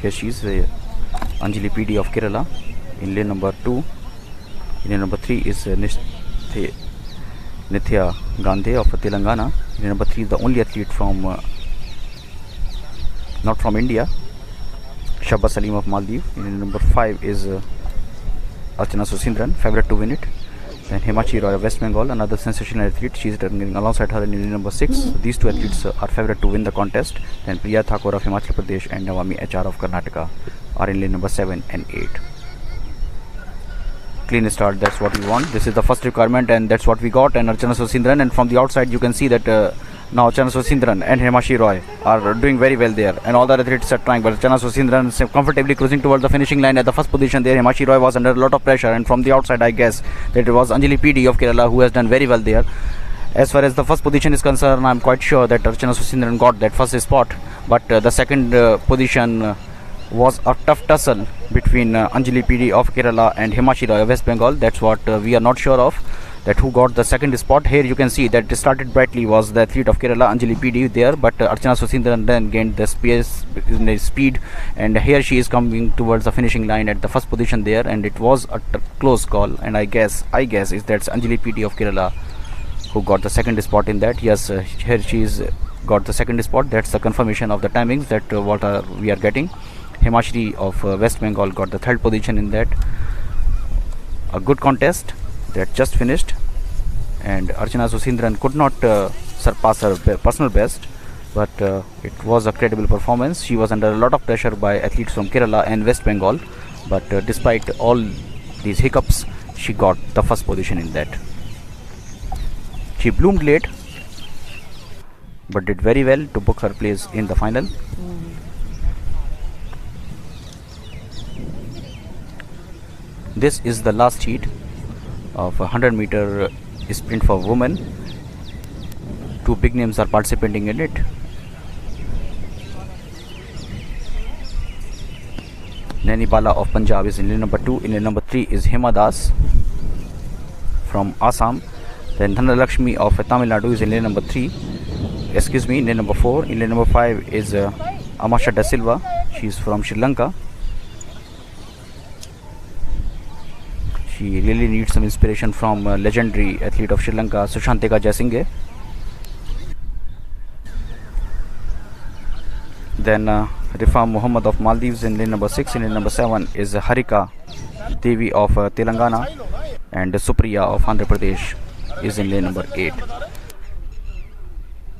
Here she is, Anjali PD of Kerala in lane number 2. In lane number 3 is Nithya Gandhi of Telangana. In lane number 3 is the only athlete from not from India, Shabba Salim of Maldives. In lane number 5 is Archana Susindran, favorite to win it. Then Himachi Roy of West Bengal, another sensational athlete. She is running alongside her in lane number 6. These two athletes are favorite to win the contest. Then Priya Thakur of Himachal Pradesh and Navami HR of Karnataka are in lane number 7 and 8. Clean start, that's what we want. This is the first requirement and that's what we got. And Archana Susindran, and from the outside you can see that now Archana Susindran and Himashi Roy are doing very well there, and all the athletes are trying, but Archana Susindran is comfortably cruising towards the finishing line at the first position there. Himashi Roy was under a lot of pressure, and from the outside I guess that it was Anjali PD of Kerala who has done very well there. As far as the first position is concerned, I am quite sure that Archana Susindran got that first spot, but the second position was a tough tussle between Anjali PD of Kerala and Himashi Roy of West Bengal. That's what we are not sure of, that who got the second spot. Here you can see that it started brightly was the athlete of Kerala, Anjali PD there, but Archana Susindran then gained the speed, and here she is coming towards the finishing line at the first position there, and it was a close call, and I guess is that's Anjali PD of Kerala who got the second spot in that. Yes, here she is got the second spot. That's the confirmation of the timings that what we are getting. Himashri of West Bengal got the third position in that. A good contest that just finished, and Archana Susindran could not surpass her personal best, but it was a credible performance. She was under a lot of pressure by athletes from Kerala and West Bengal, but despite all these hiccups, she got the first position in that. She bloomed late, but did very well to book her place in the final. This is the last heat of 100-meter sprint for women. Two big names are participating in it. Naini Bala of Punjab is in lane number 2. In lane number 3 is Hema Das from Assam. Then Dhanalakshmi of Tamil Nadu is in lane number 3. In lane number 4. In lane number 5 is Amasha Da Silva. She is from Sri Lanka. She really needs some inspiration from legendary athlete of Sri Lanka, Sushantika Jaisinghe. Then Rifa Muhammad of Maldives in lane number 6. In lane number 7 is Harika Devi of Telangana, and Supriya of Andhra Pradesh is in lane number 8.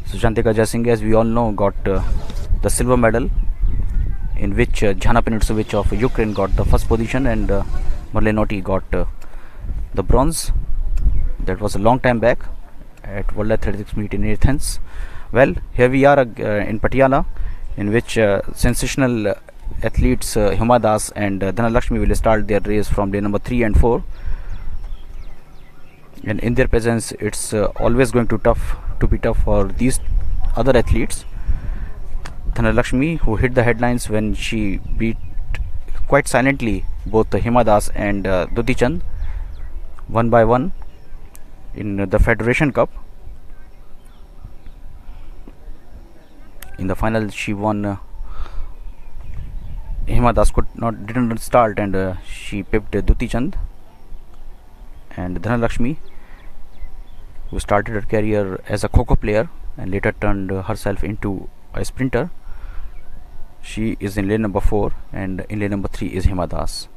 Sushantika Jaisinghe, as we all know, got the silver medal, in which Jhana Penitsovich of Ukraine got the first position, and Marlenotti got the bronze. That was a long time back at World Athletics meet in Athens. Well, here we are in Patiala, in which sensational athletes Hema Das and Dhanalakshmi will start their race from lane number 3 and 4. And in their presence, it's always going to be tough for these other athletes. Dhanalakshmi, who hit the headlines when she beat quite silently both Hema Das and Duti Chand, one by one in the Federation Cup. In the final, she won. Hima Das didn't start, and she pipped Duti Chand. And Dhanalakshmi, who started her career as a Kho player and later turned herself into a sprinter, she is in lane number 4, and in lane number 3 is Hima Das.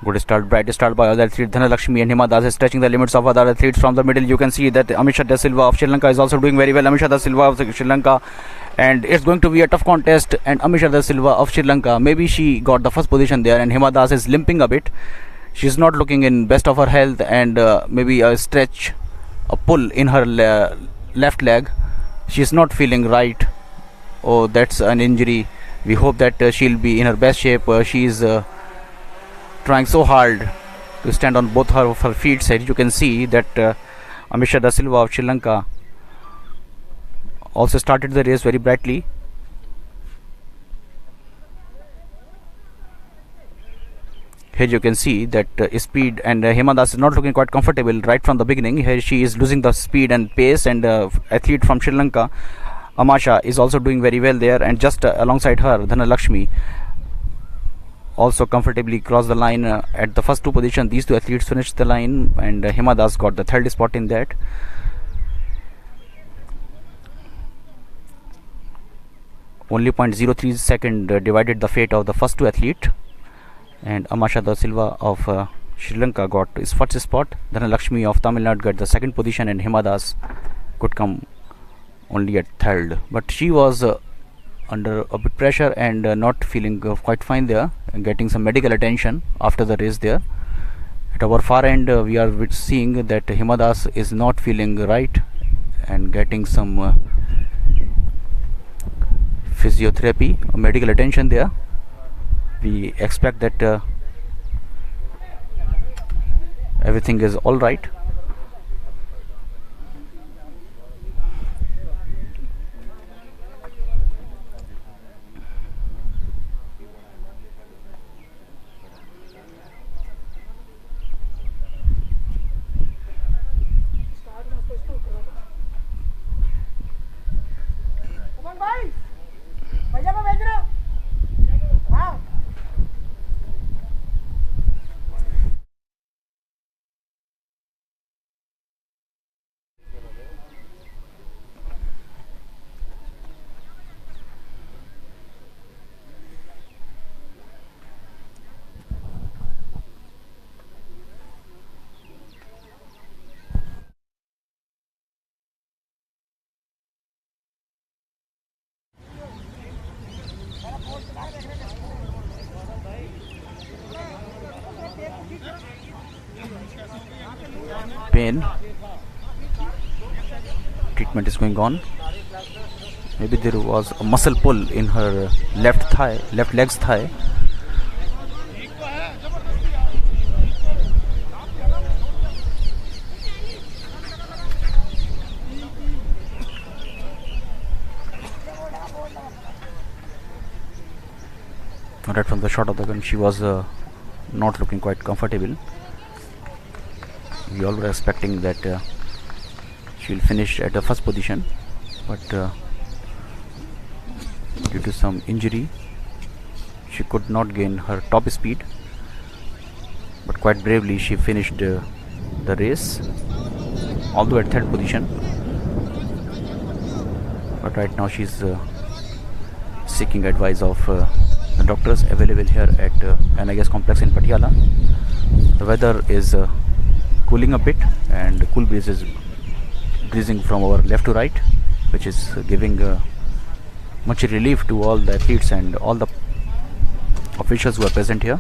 Good start, bright start by other athletes. Dhanalakshmi and Hima Das is stretching the limits of other athletes from the middle. You can see that Amisha Da Silva of Sri Lanka is also doing very well. Amisha Da Silva of Sri Lanka, and it's going to be a tough contest. And Amisha Da Silva of Sri Lanka, maybe she got the first position there, and Hima Das is limping a bit. She's not looking in best of her health, and maybe a stretch, a pull in her left leg. She's not feeling right. Oh, that's an injury. We hope that she'll be in her best shape. She's trying so hard to stand on both of her feet. So you can see that Amisha Da Silva of Sri Lanka also started the race very brightly. Here you can see that speed, and Hima Das is not looking quite comfortable right from the beginning. Here she is losing the speed and pace, and athlete from Sri Lanka, Amasha, is also doing very well there, and just alongside her, Dhanalakshmi also comfortably crossed the line at the first two positions. These two athletes finished the line, and Hima Das got the third spot in that. Only 0.03 second divided the fate of the first two athletes, and Amasha Da Silva of Sri Lanka got his first spot. Dhanalakshmi of Tamil Nadu got the second position, and Hima Das could come only at third. But she was under a bit pressure and not feeling quite fine there, and getting some medical attention after the race there. At our far end, we are seeing that Hima Das is not feeling right and getting some physiotherapy, medical attention there. We expect that everything is all right. Pain treatment is going on. Maybe there was a muscle pull in her left leg's thigh. Right from the shot of the gun, she was not looking quite comfortable. We all were expecting that she will finish at the first position, but due to some injury, she could not gain her top speed. But quite bravely, she finished the race, although at third position. But right now, she's seeking advice of the doctors available here at NIS complex in Patiala. The weather is cooling a bit, and cool breeze is breezing from our left to right, which is giving much relief to all the athletes and all the officials who are present here.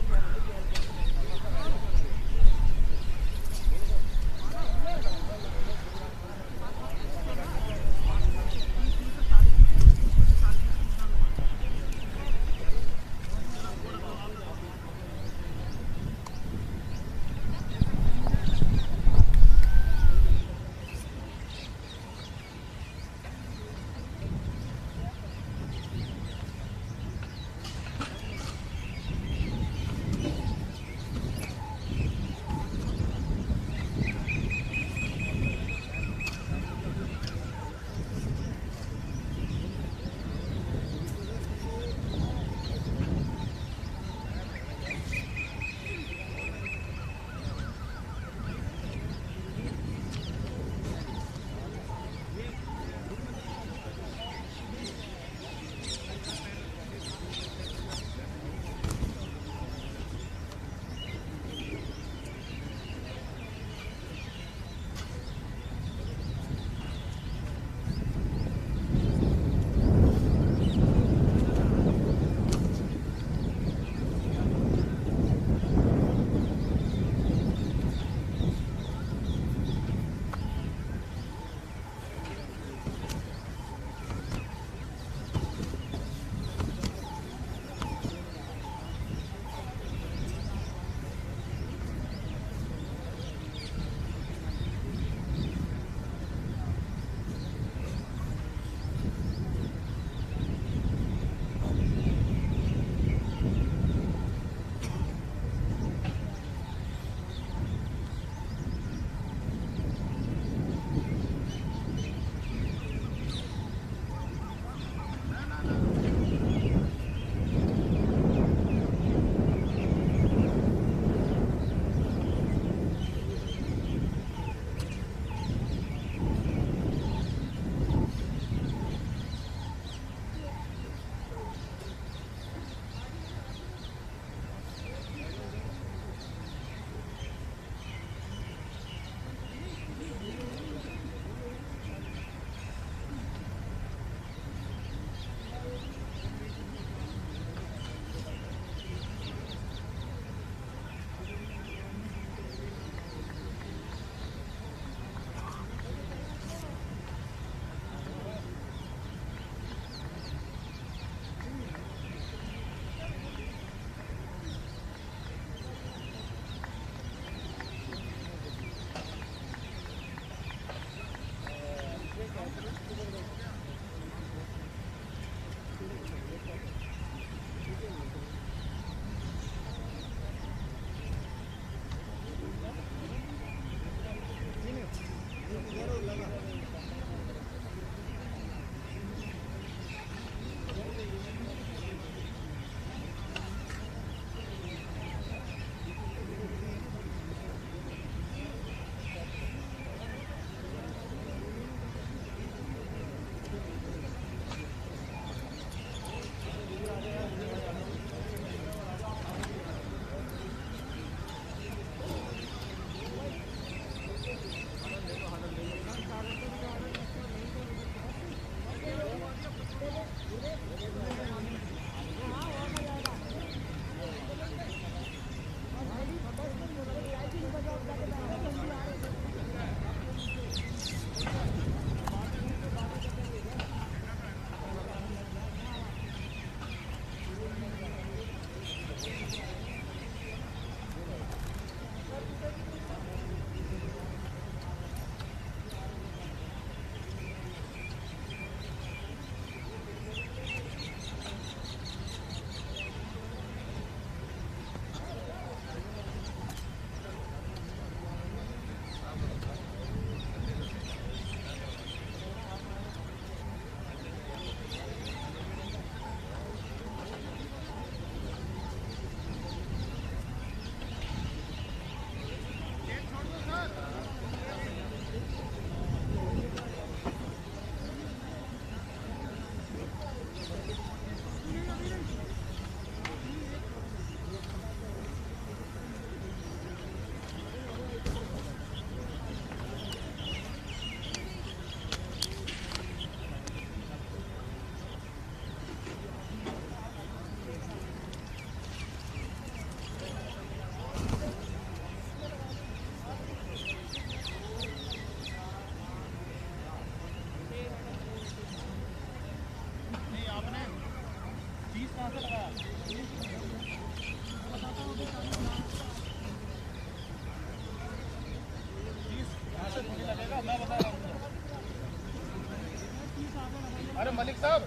Malik साहब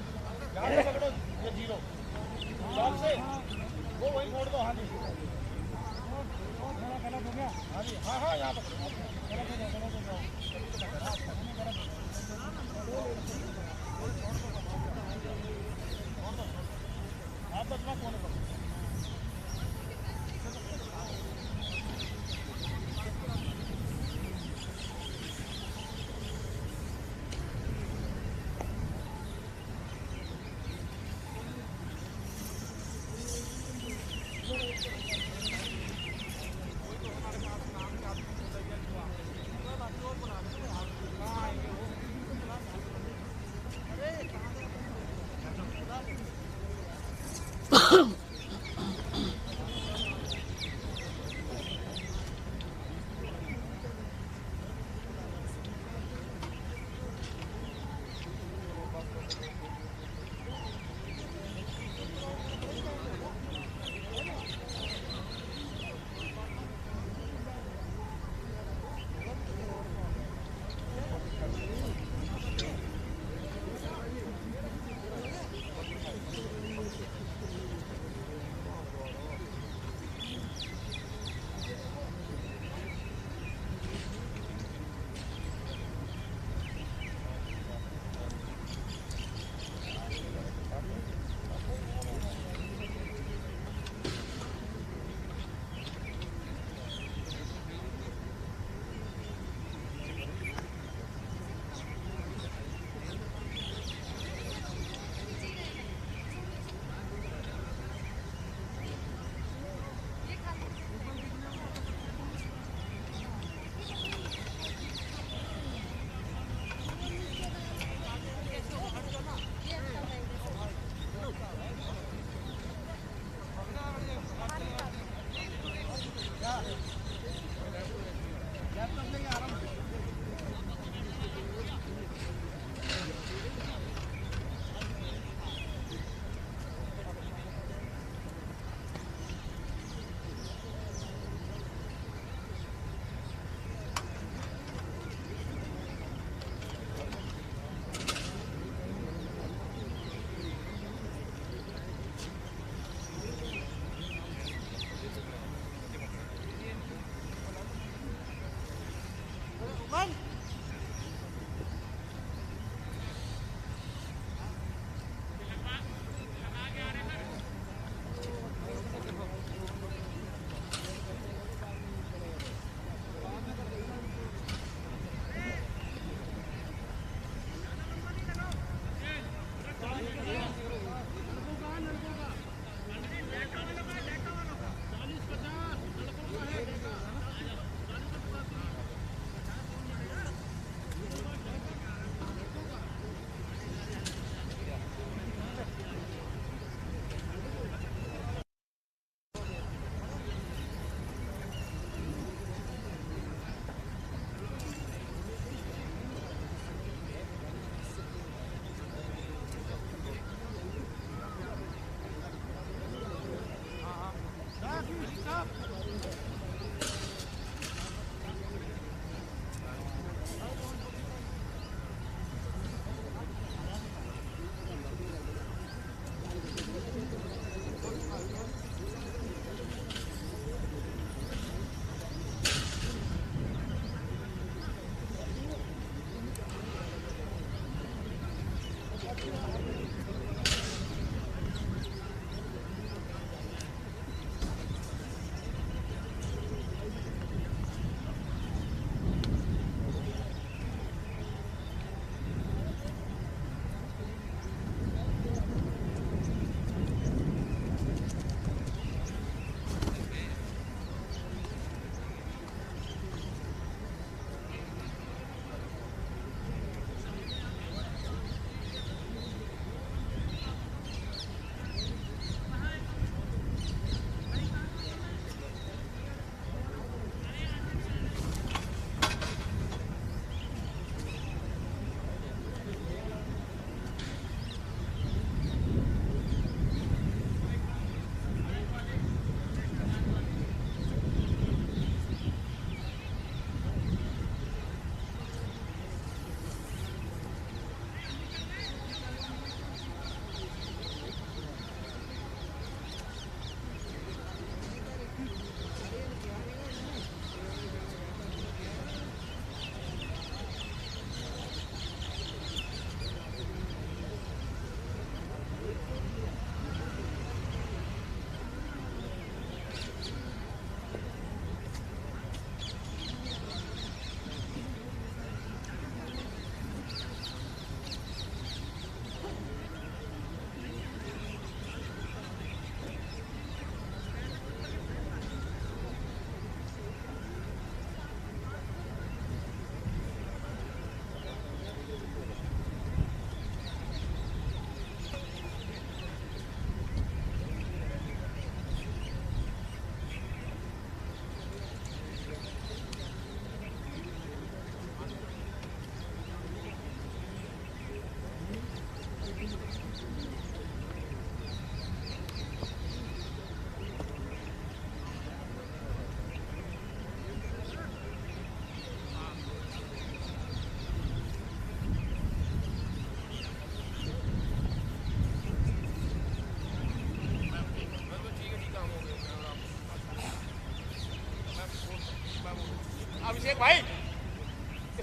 यहाँ से पकड़ो ये zero shot से वो वही छोड़ दो। हाँ जी गलत हो गया। हाँ जी हाँ हाँ यहाँ पकड़ो आप बचना कौन है।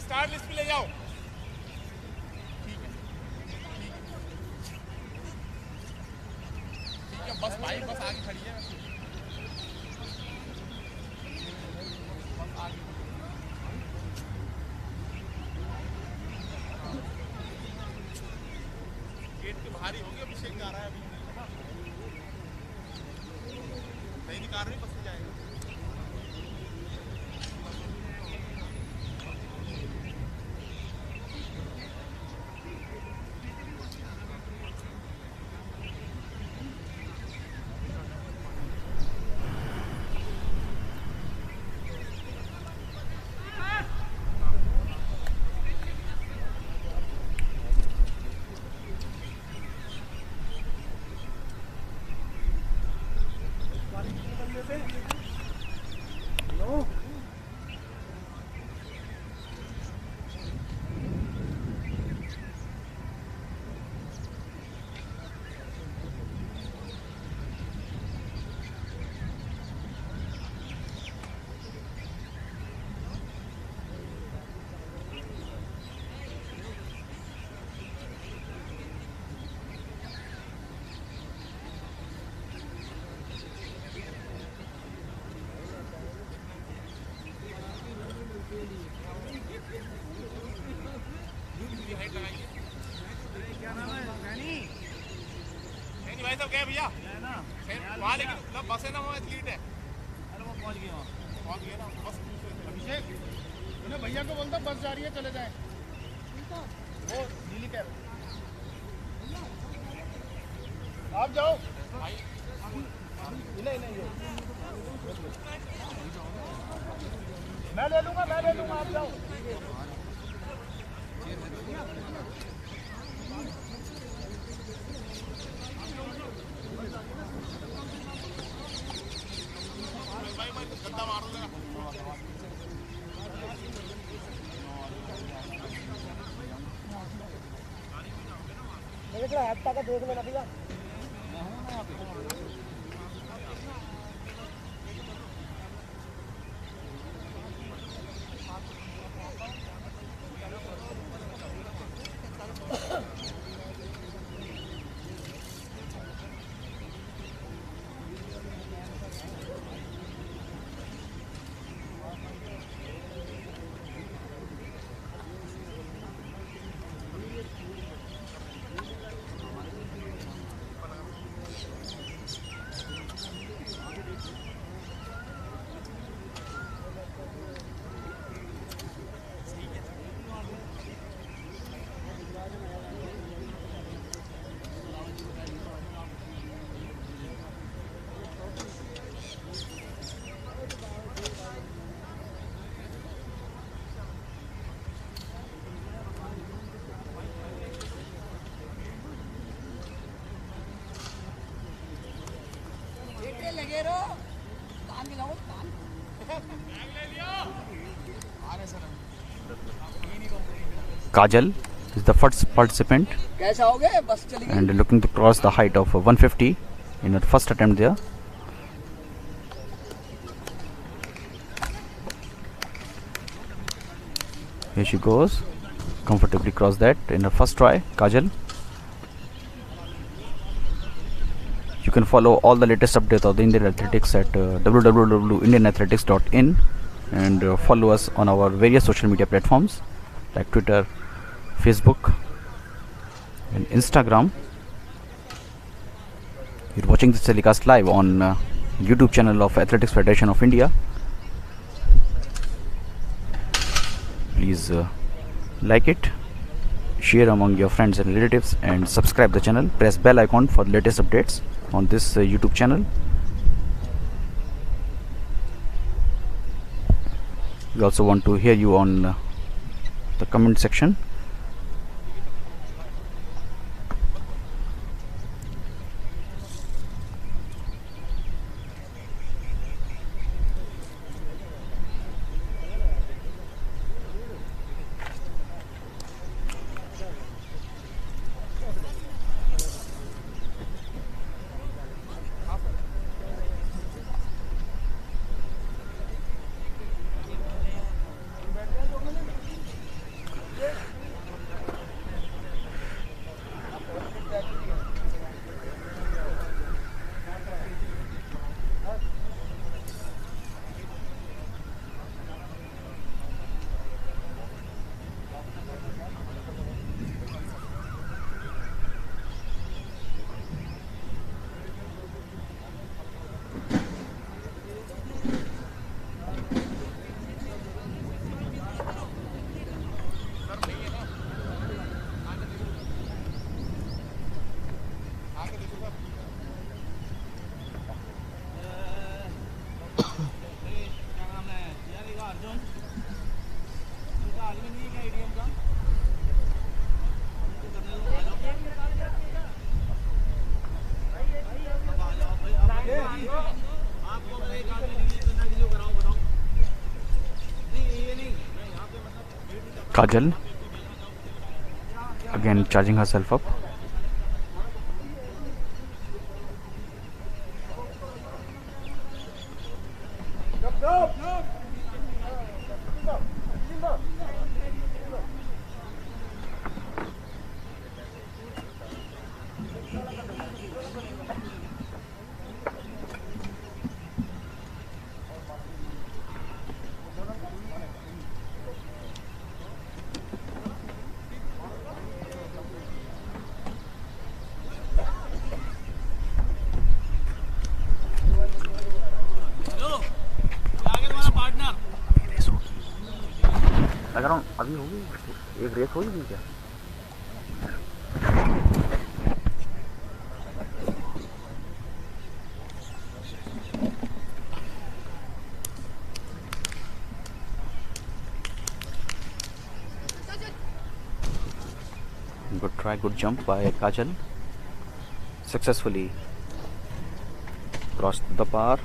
स्टार लिस्ट पे ले जाओ। ठीक है बस भाई बस आगे खड़ी है। बस आगे गेट के बाहर ही होगी। अभिषेक आ रहा है अभी नहीं निकाल रही बस से जाएगा। भाई साहब गए भैया वहाँ लेकिन मतलब बस है ना वो एथलीट है। अरे वो पहुँच गया ना बस। अभिषेक उन्हें भैया को बोलता बस जा रही है चले जाए। वो नीली कह रहे आप जाओ भाई। नहीं मैं ले लूँगा आप जाओ। हेप्टा का देख लेना भैया। लगे रहो कान मिलाओ कान ले लियो। Kajal is the first participant कैसे आओगे बस चली गई। and looking to cross the height of 150 in her first attempt there. Here she goes, comfortably cross that in her first try. Kajal. You can follow all the latest updates of the Indian Athletics at www.indianathletics.in and follow us on our various social media platforms like Twitter, Facebook and Instagram. You're watching this telecast live on YouTube channel of Athletics Federation of India. Please like it, share among your friends and relatives and subscribe the channel. Press bell icon for the latest updates on this YouTube channel. We also want to hear you on the comment section. Kajal again charging herself up. अगर हम अभी होगी एक race होगी क्या? Good try, good jump by Kajal. Successfully crossed the bar.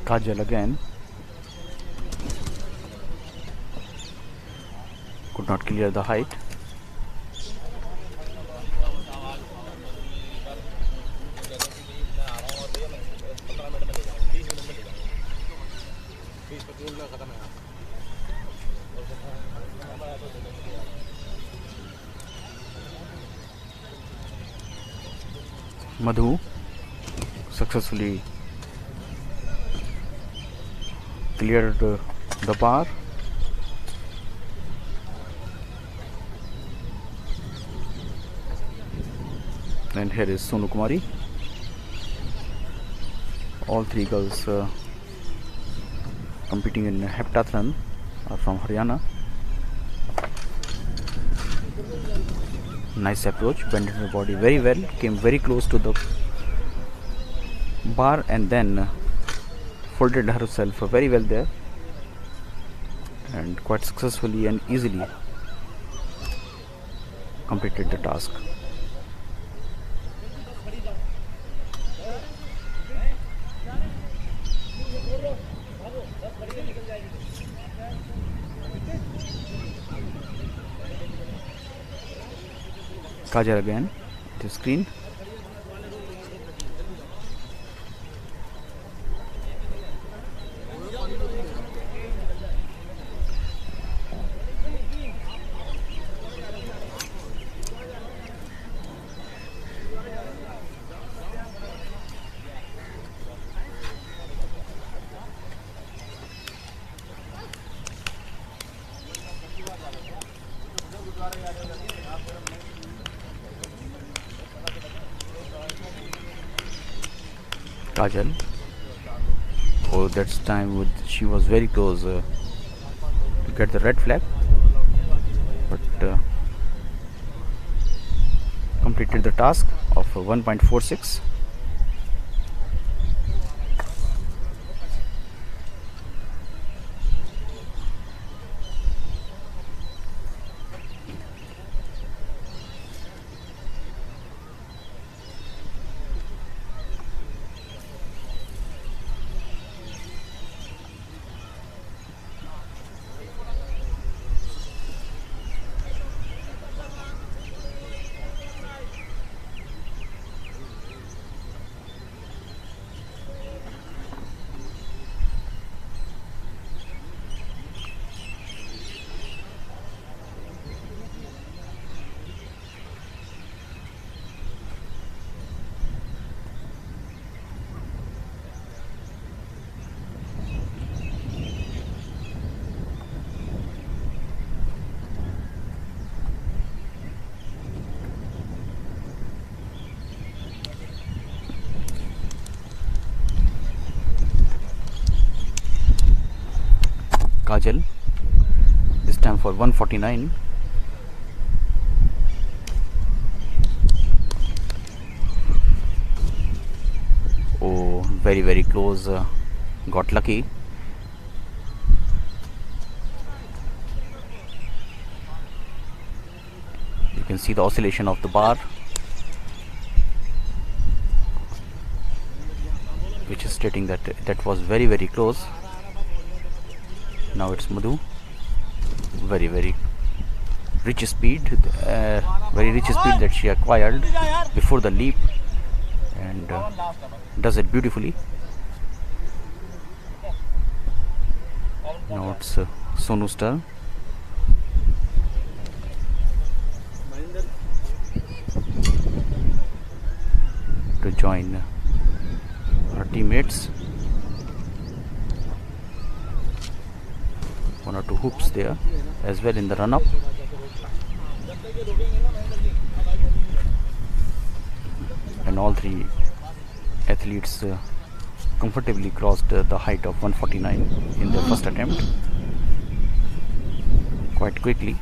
Kajal again could not clear the height. Madhu successfully cleared the bar. And here is Sonu Kumari. All three girls competing in Heptathlon are from Haryana. Nice approach, bended her body very well, came very close to the bar and then folded herself very well there and quite successfully and easily completed the task. Kajal again to screen. Kajal, oh that's time she was very close to get the red flag, but completed the task of 1.46. Kajal, this time for 149. Oh, very close, got lucky. You can see the oscillation of the bar, which is stating that that was very close. Now it's Madhu, very rich speed, that she acquired before the leap, and does it beautifully. Now it's Sonu's turn. To join her teammates. One or two hoops there as well in the run-up. And all three athletes comfortably crossed the height of 149 in their first attempt quite quickly.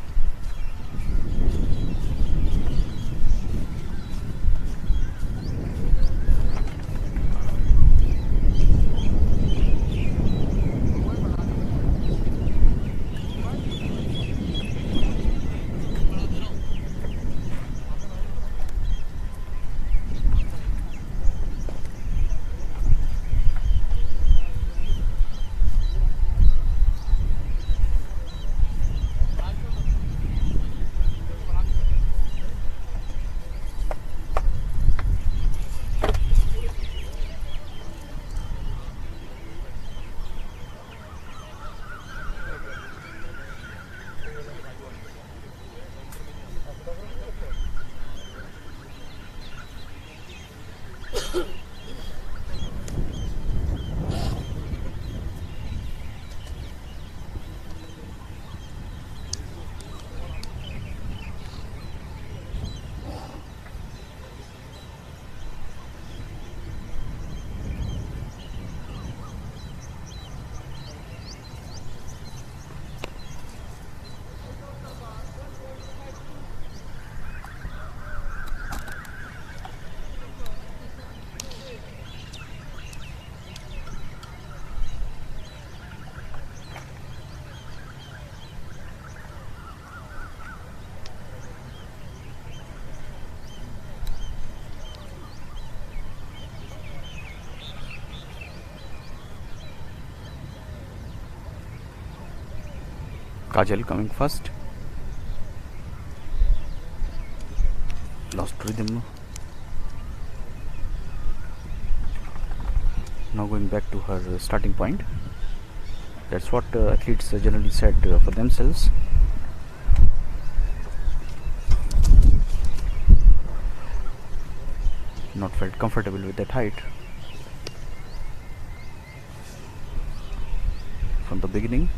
Kajal coming first. Lost rhythm. Now going back to her starting point. That's what athletes generally set for themselves. Not felt comfortable with that height from the beginning.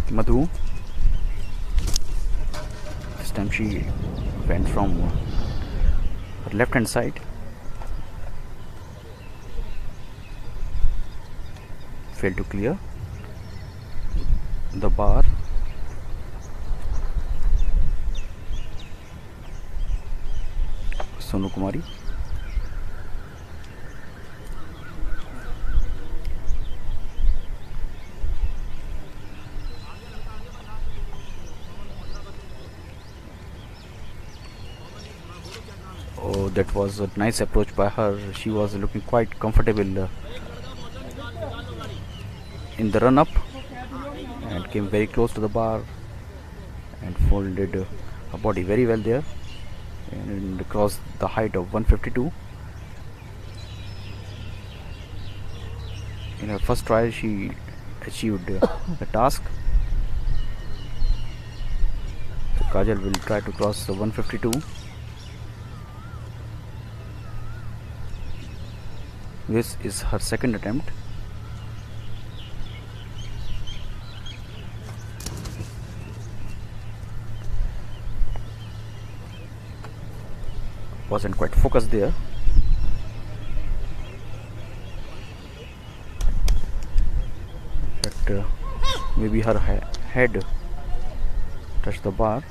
Madhu, this time she went from her left hand side, failed to clear the bar. Sonu Kumari. Oh, that was a nice approach by her. She was looking quite comfortable in the run-up and came very close to the bar and folded her body very well there and crossed the height of 152. In her first try, she achieved the task. Kajal will try to cross the 152. This is her second attempt. Wasn't quite focused there. In fact, maybe her head touched the bar.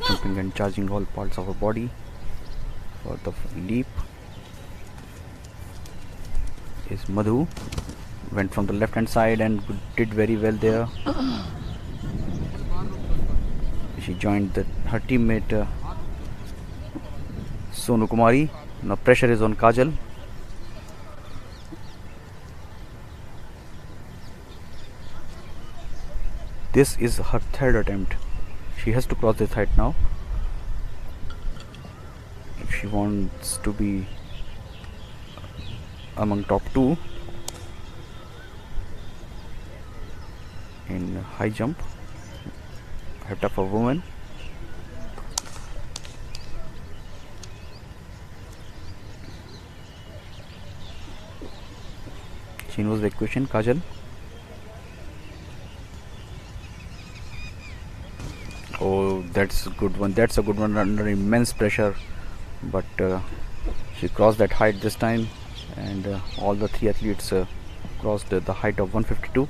Jumping and charging all parts of her body for the leap is Madhu. Went from the left hand side and did very well there. She joined her teammate Sonu Kumari. Now pressure is on Kajal. This is her third attempt. She has to cross this height now if she wants to be among top 2 in high jump. Hepta for women. She knows the equation, Kajal. Oh, that's a good one. That's a good one under immense pressure. But she crossed that height this time, and all the 3 athletes crossed the height of 152.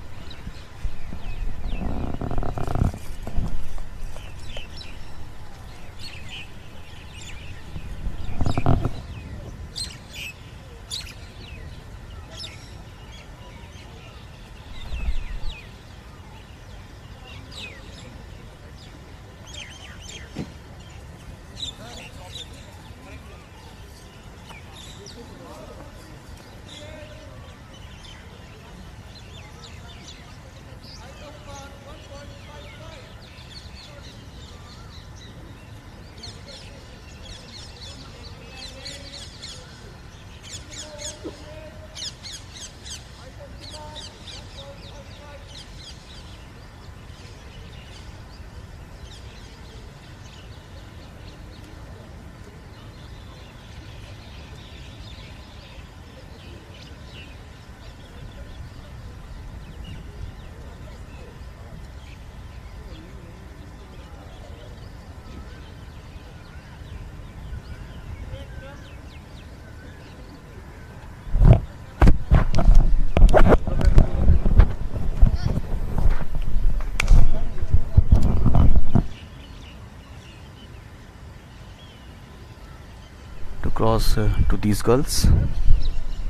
Cross to these girls,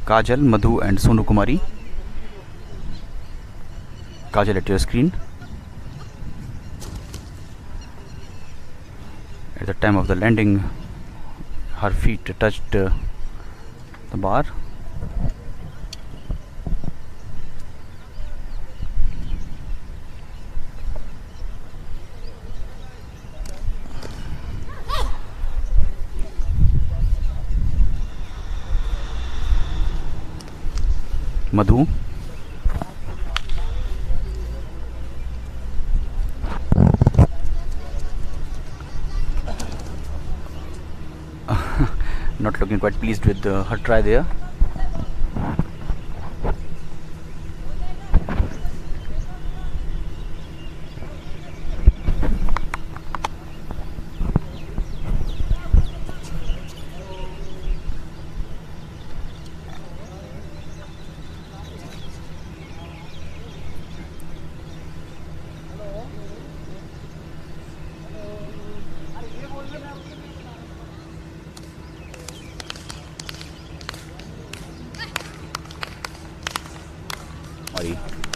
Kajal, Madhu and Sonu Kumari. Kajal at your screen. At the time of the landing, her feet touched the bar. Madhu. Not looking quite pleased with her try there.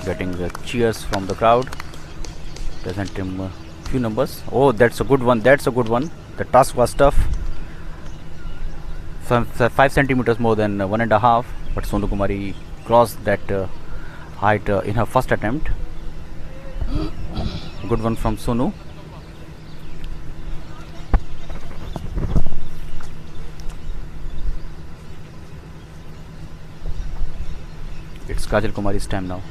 Getting the cheers from the crowd. Present him a few numbers. Oh, that's a good one. That's a good one. The task was tough. 5 centimeters more than 1.5. But Sonu Kumari crossed that height in her first attempt. Good one from Sonu. It's Kajal Kumari's time now.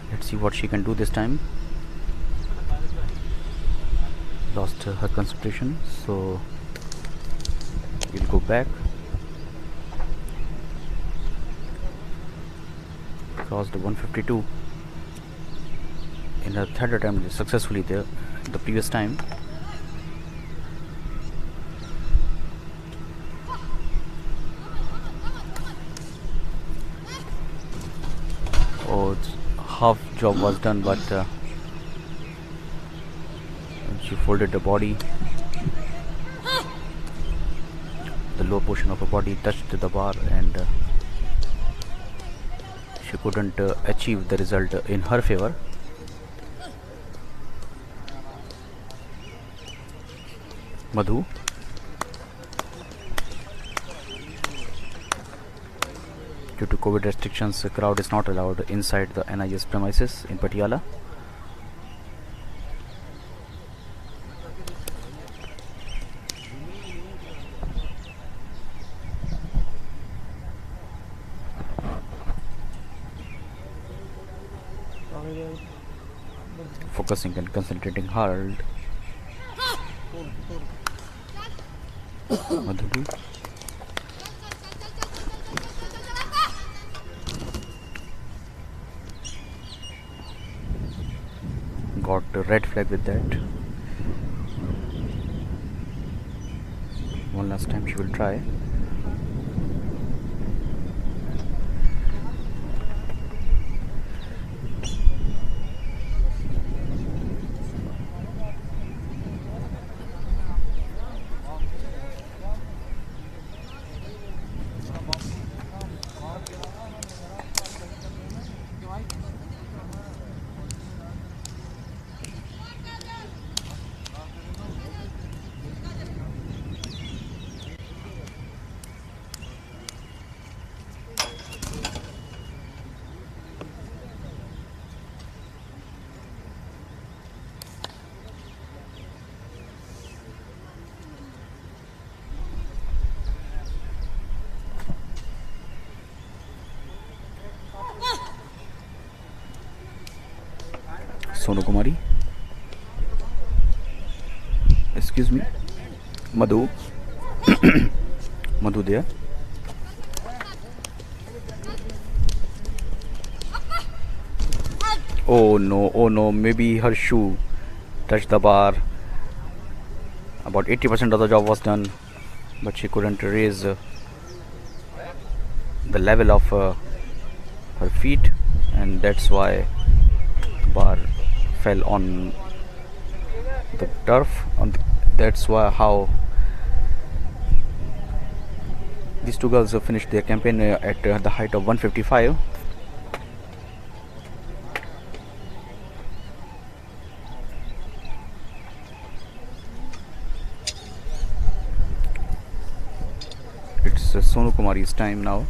Let's see what she can do this time. lost her concentration, so we'll go back. Crossed 152 in her third attempt successfully there the previous time. Oh, half job was done, but she folded the body. The lower portion of her body touched the bar, and she couldn't achieve the result in her favor. Madhu. Due to COVID restrictions, the crowd is not allowed inside the NIS premises in Patiala. Focusing and concentrating hard. Madhu. Got a red flag with that. One last time she will try. Sonu Kumari. Excuse me. Madhu. Madhu there. Oh no, maybe her shoe touched the bar. About 80% of the job was done, but she couldn't raise the level of her feet, and that's why the bar fell on the turf. That's why how these two girls finished their campaign at the height of 155. It's Sonu Kumari's time now.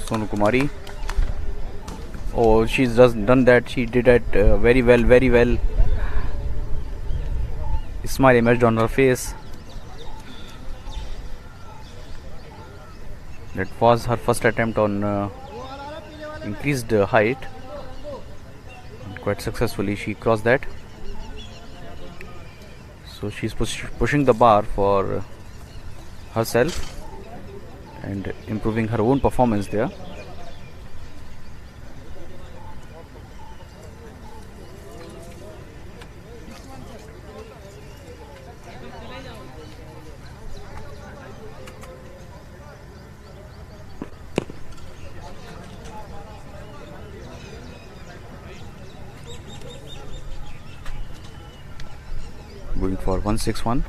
Sonu Kumari. Oh, she's just done that. She did it very well, very well. A smile emerged on her face. That was her first attempt on increased height. And quite successfully she crossed that. So she's pushing the bar for herself and improving her own performance there. Going for 161.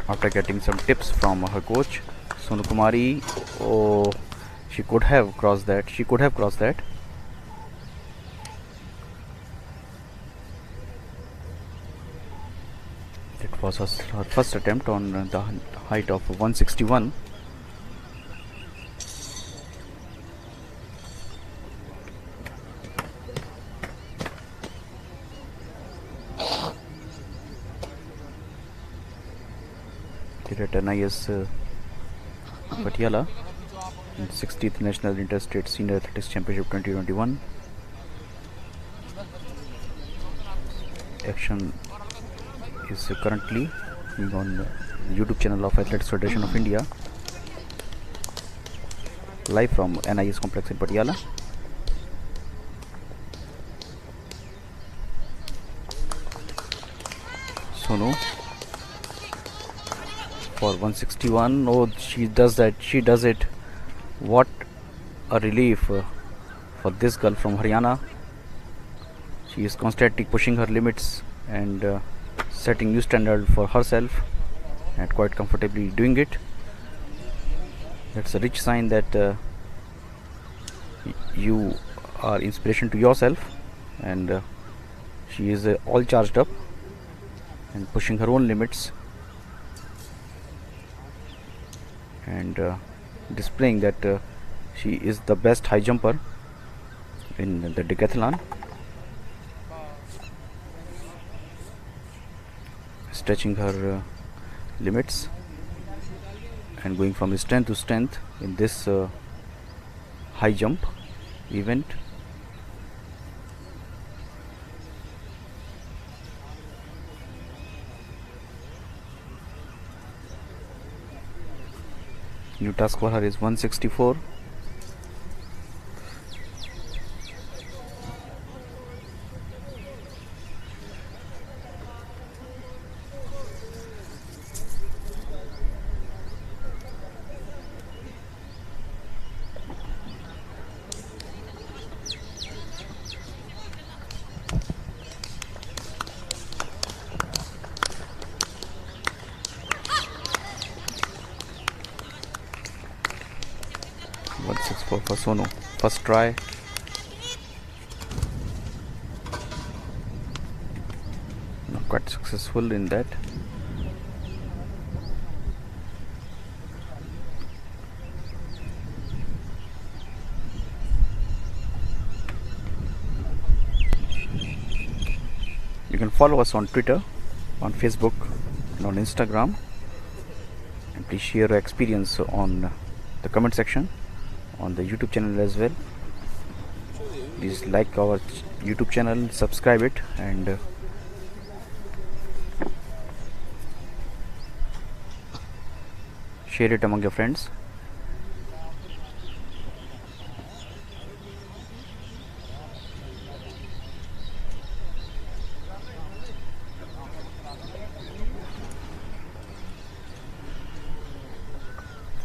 After getting some tips from her coach, Sonu Kumari, oh, she could have crossed that. She could have crossed that. It was her first attempt on the height of 161. Did at NIS Patiala in 60th National Interstate Senior Athletics Championship 2021. Action is currently on the YouTube channel of Athletics Federation of India, live from NIS complex in Patiala. Sonu for 161. Oh, she does that. She does it. What a relief for this girl from Haryana. She is constantly pushing her limits and setting new standard for herself, and quite comfortably doing it. That's a rich sign that you are inspiration to yourself, and she is all charged up and pushing her own limits, and displaying that she is the best high jumper in the decathlon, stretching her limits and going from strength to strength in this high jump event. New task for her is 164. For Sonu, first try. Not quite successful in that. You can follow us on Twitter, on Facebook, and on Instagram, and please share your experience on the comment section on the YouTube channel as well. Please like our YouTube channel, subscribe it, and share it among your friends.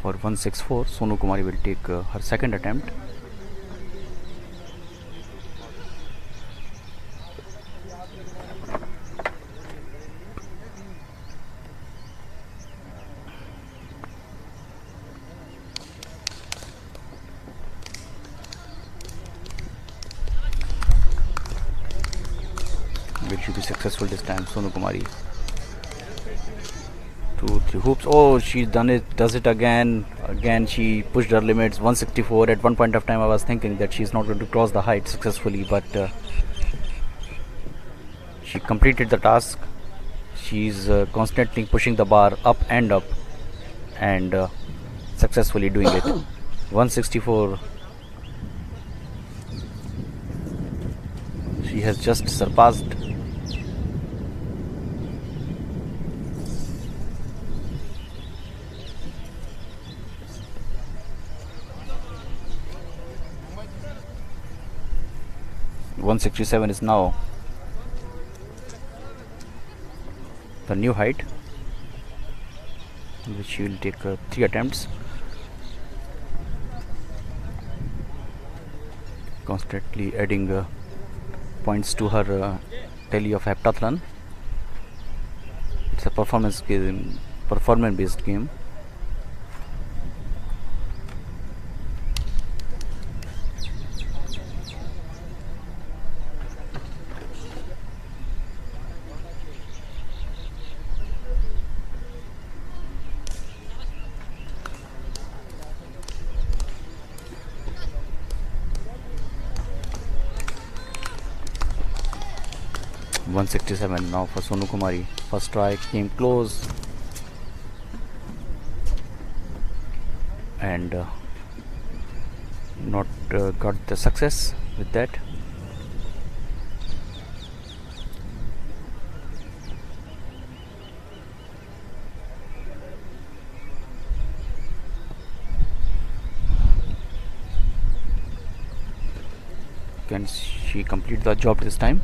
For 164, Sonu Kumari will take her second attempt. successful this time. Sonu Kumari. 2-3 hoops. Oh, she does it again. Again, she pushed her limits. 164. At one point of time, I was thinking that she's not going to cross the height successfully, but she completed the task. She's constantly pushing the bar up, and successfully doing it. 164. She has just surpassed. .167 is now the new height, which she will take 3 attempts. Constantly adding points to her tally of Heptathlon. It's a performance based game. .167 now for Sonu Kumari. First try came close, and not got the success with that. Can she complete the job this time?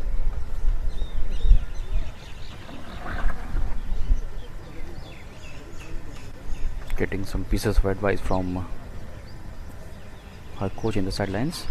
Getting some pieces of advice from her coach in the sidelines.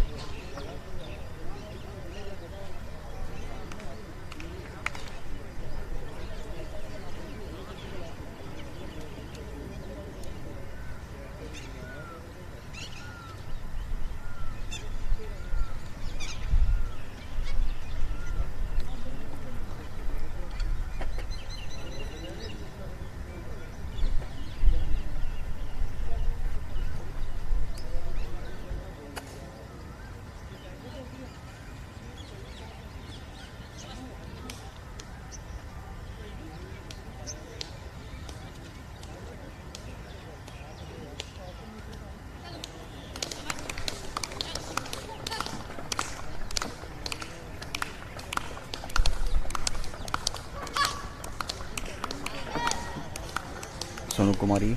Sonu Kumari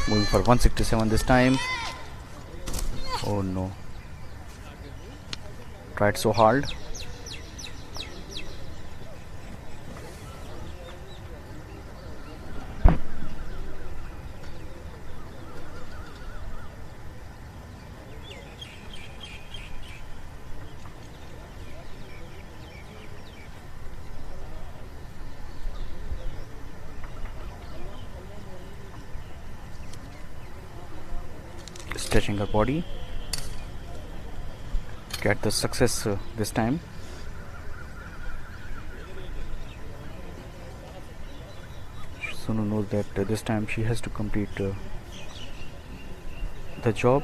moving for 167 this time. Oh no. Tried so hard. Stretching her body, get the success this time. Sonu knows that this time she has to complete the job,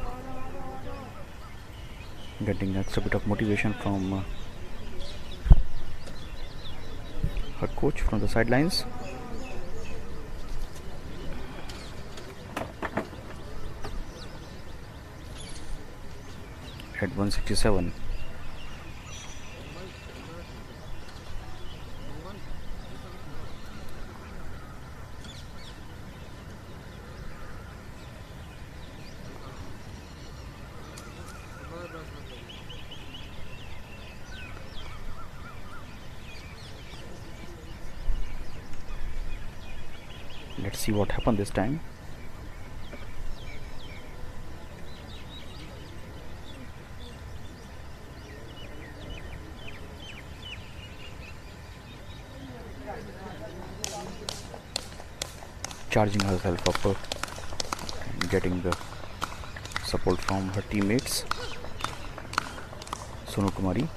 getting extra bit of motivation from her coach from the sidelines. At 167. Let's see what happened this time. Charging herself up and getting the support from her teammates. Sonu Kumari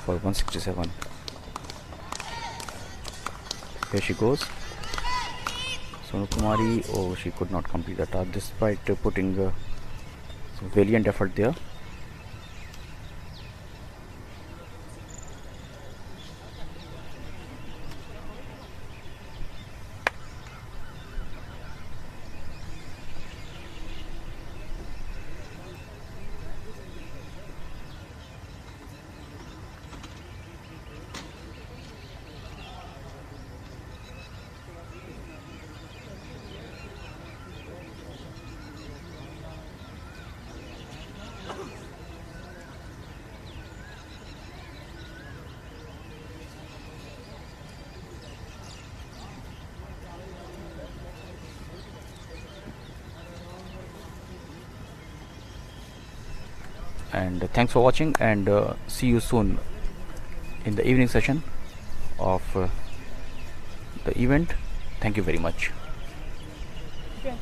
for 167. Here she goes. Sonu Kumari, oh, she could not complete the task despite putting some valiant effort there. And thanks for watching, and see you soon in the evening session of the event. Thank you very much. Okay.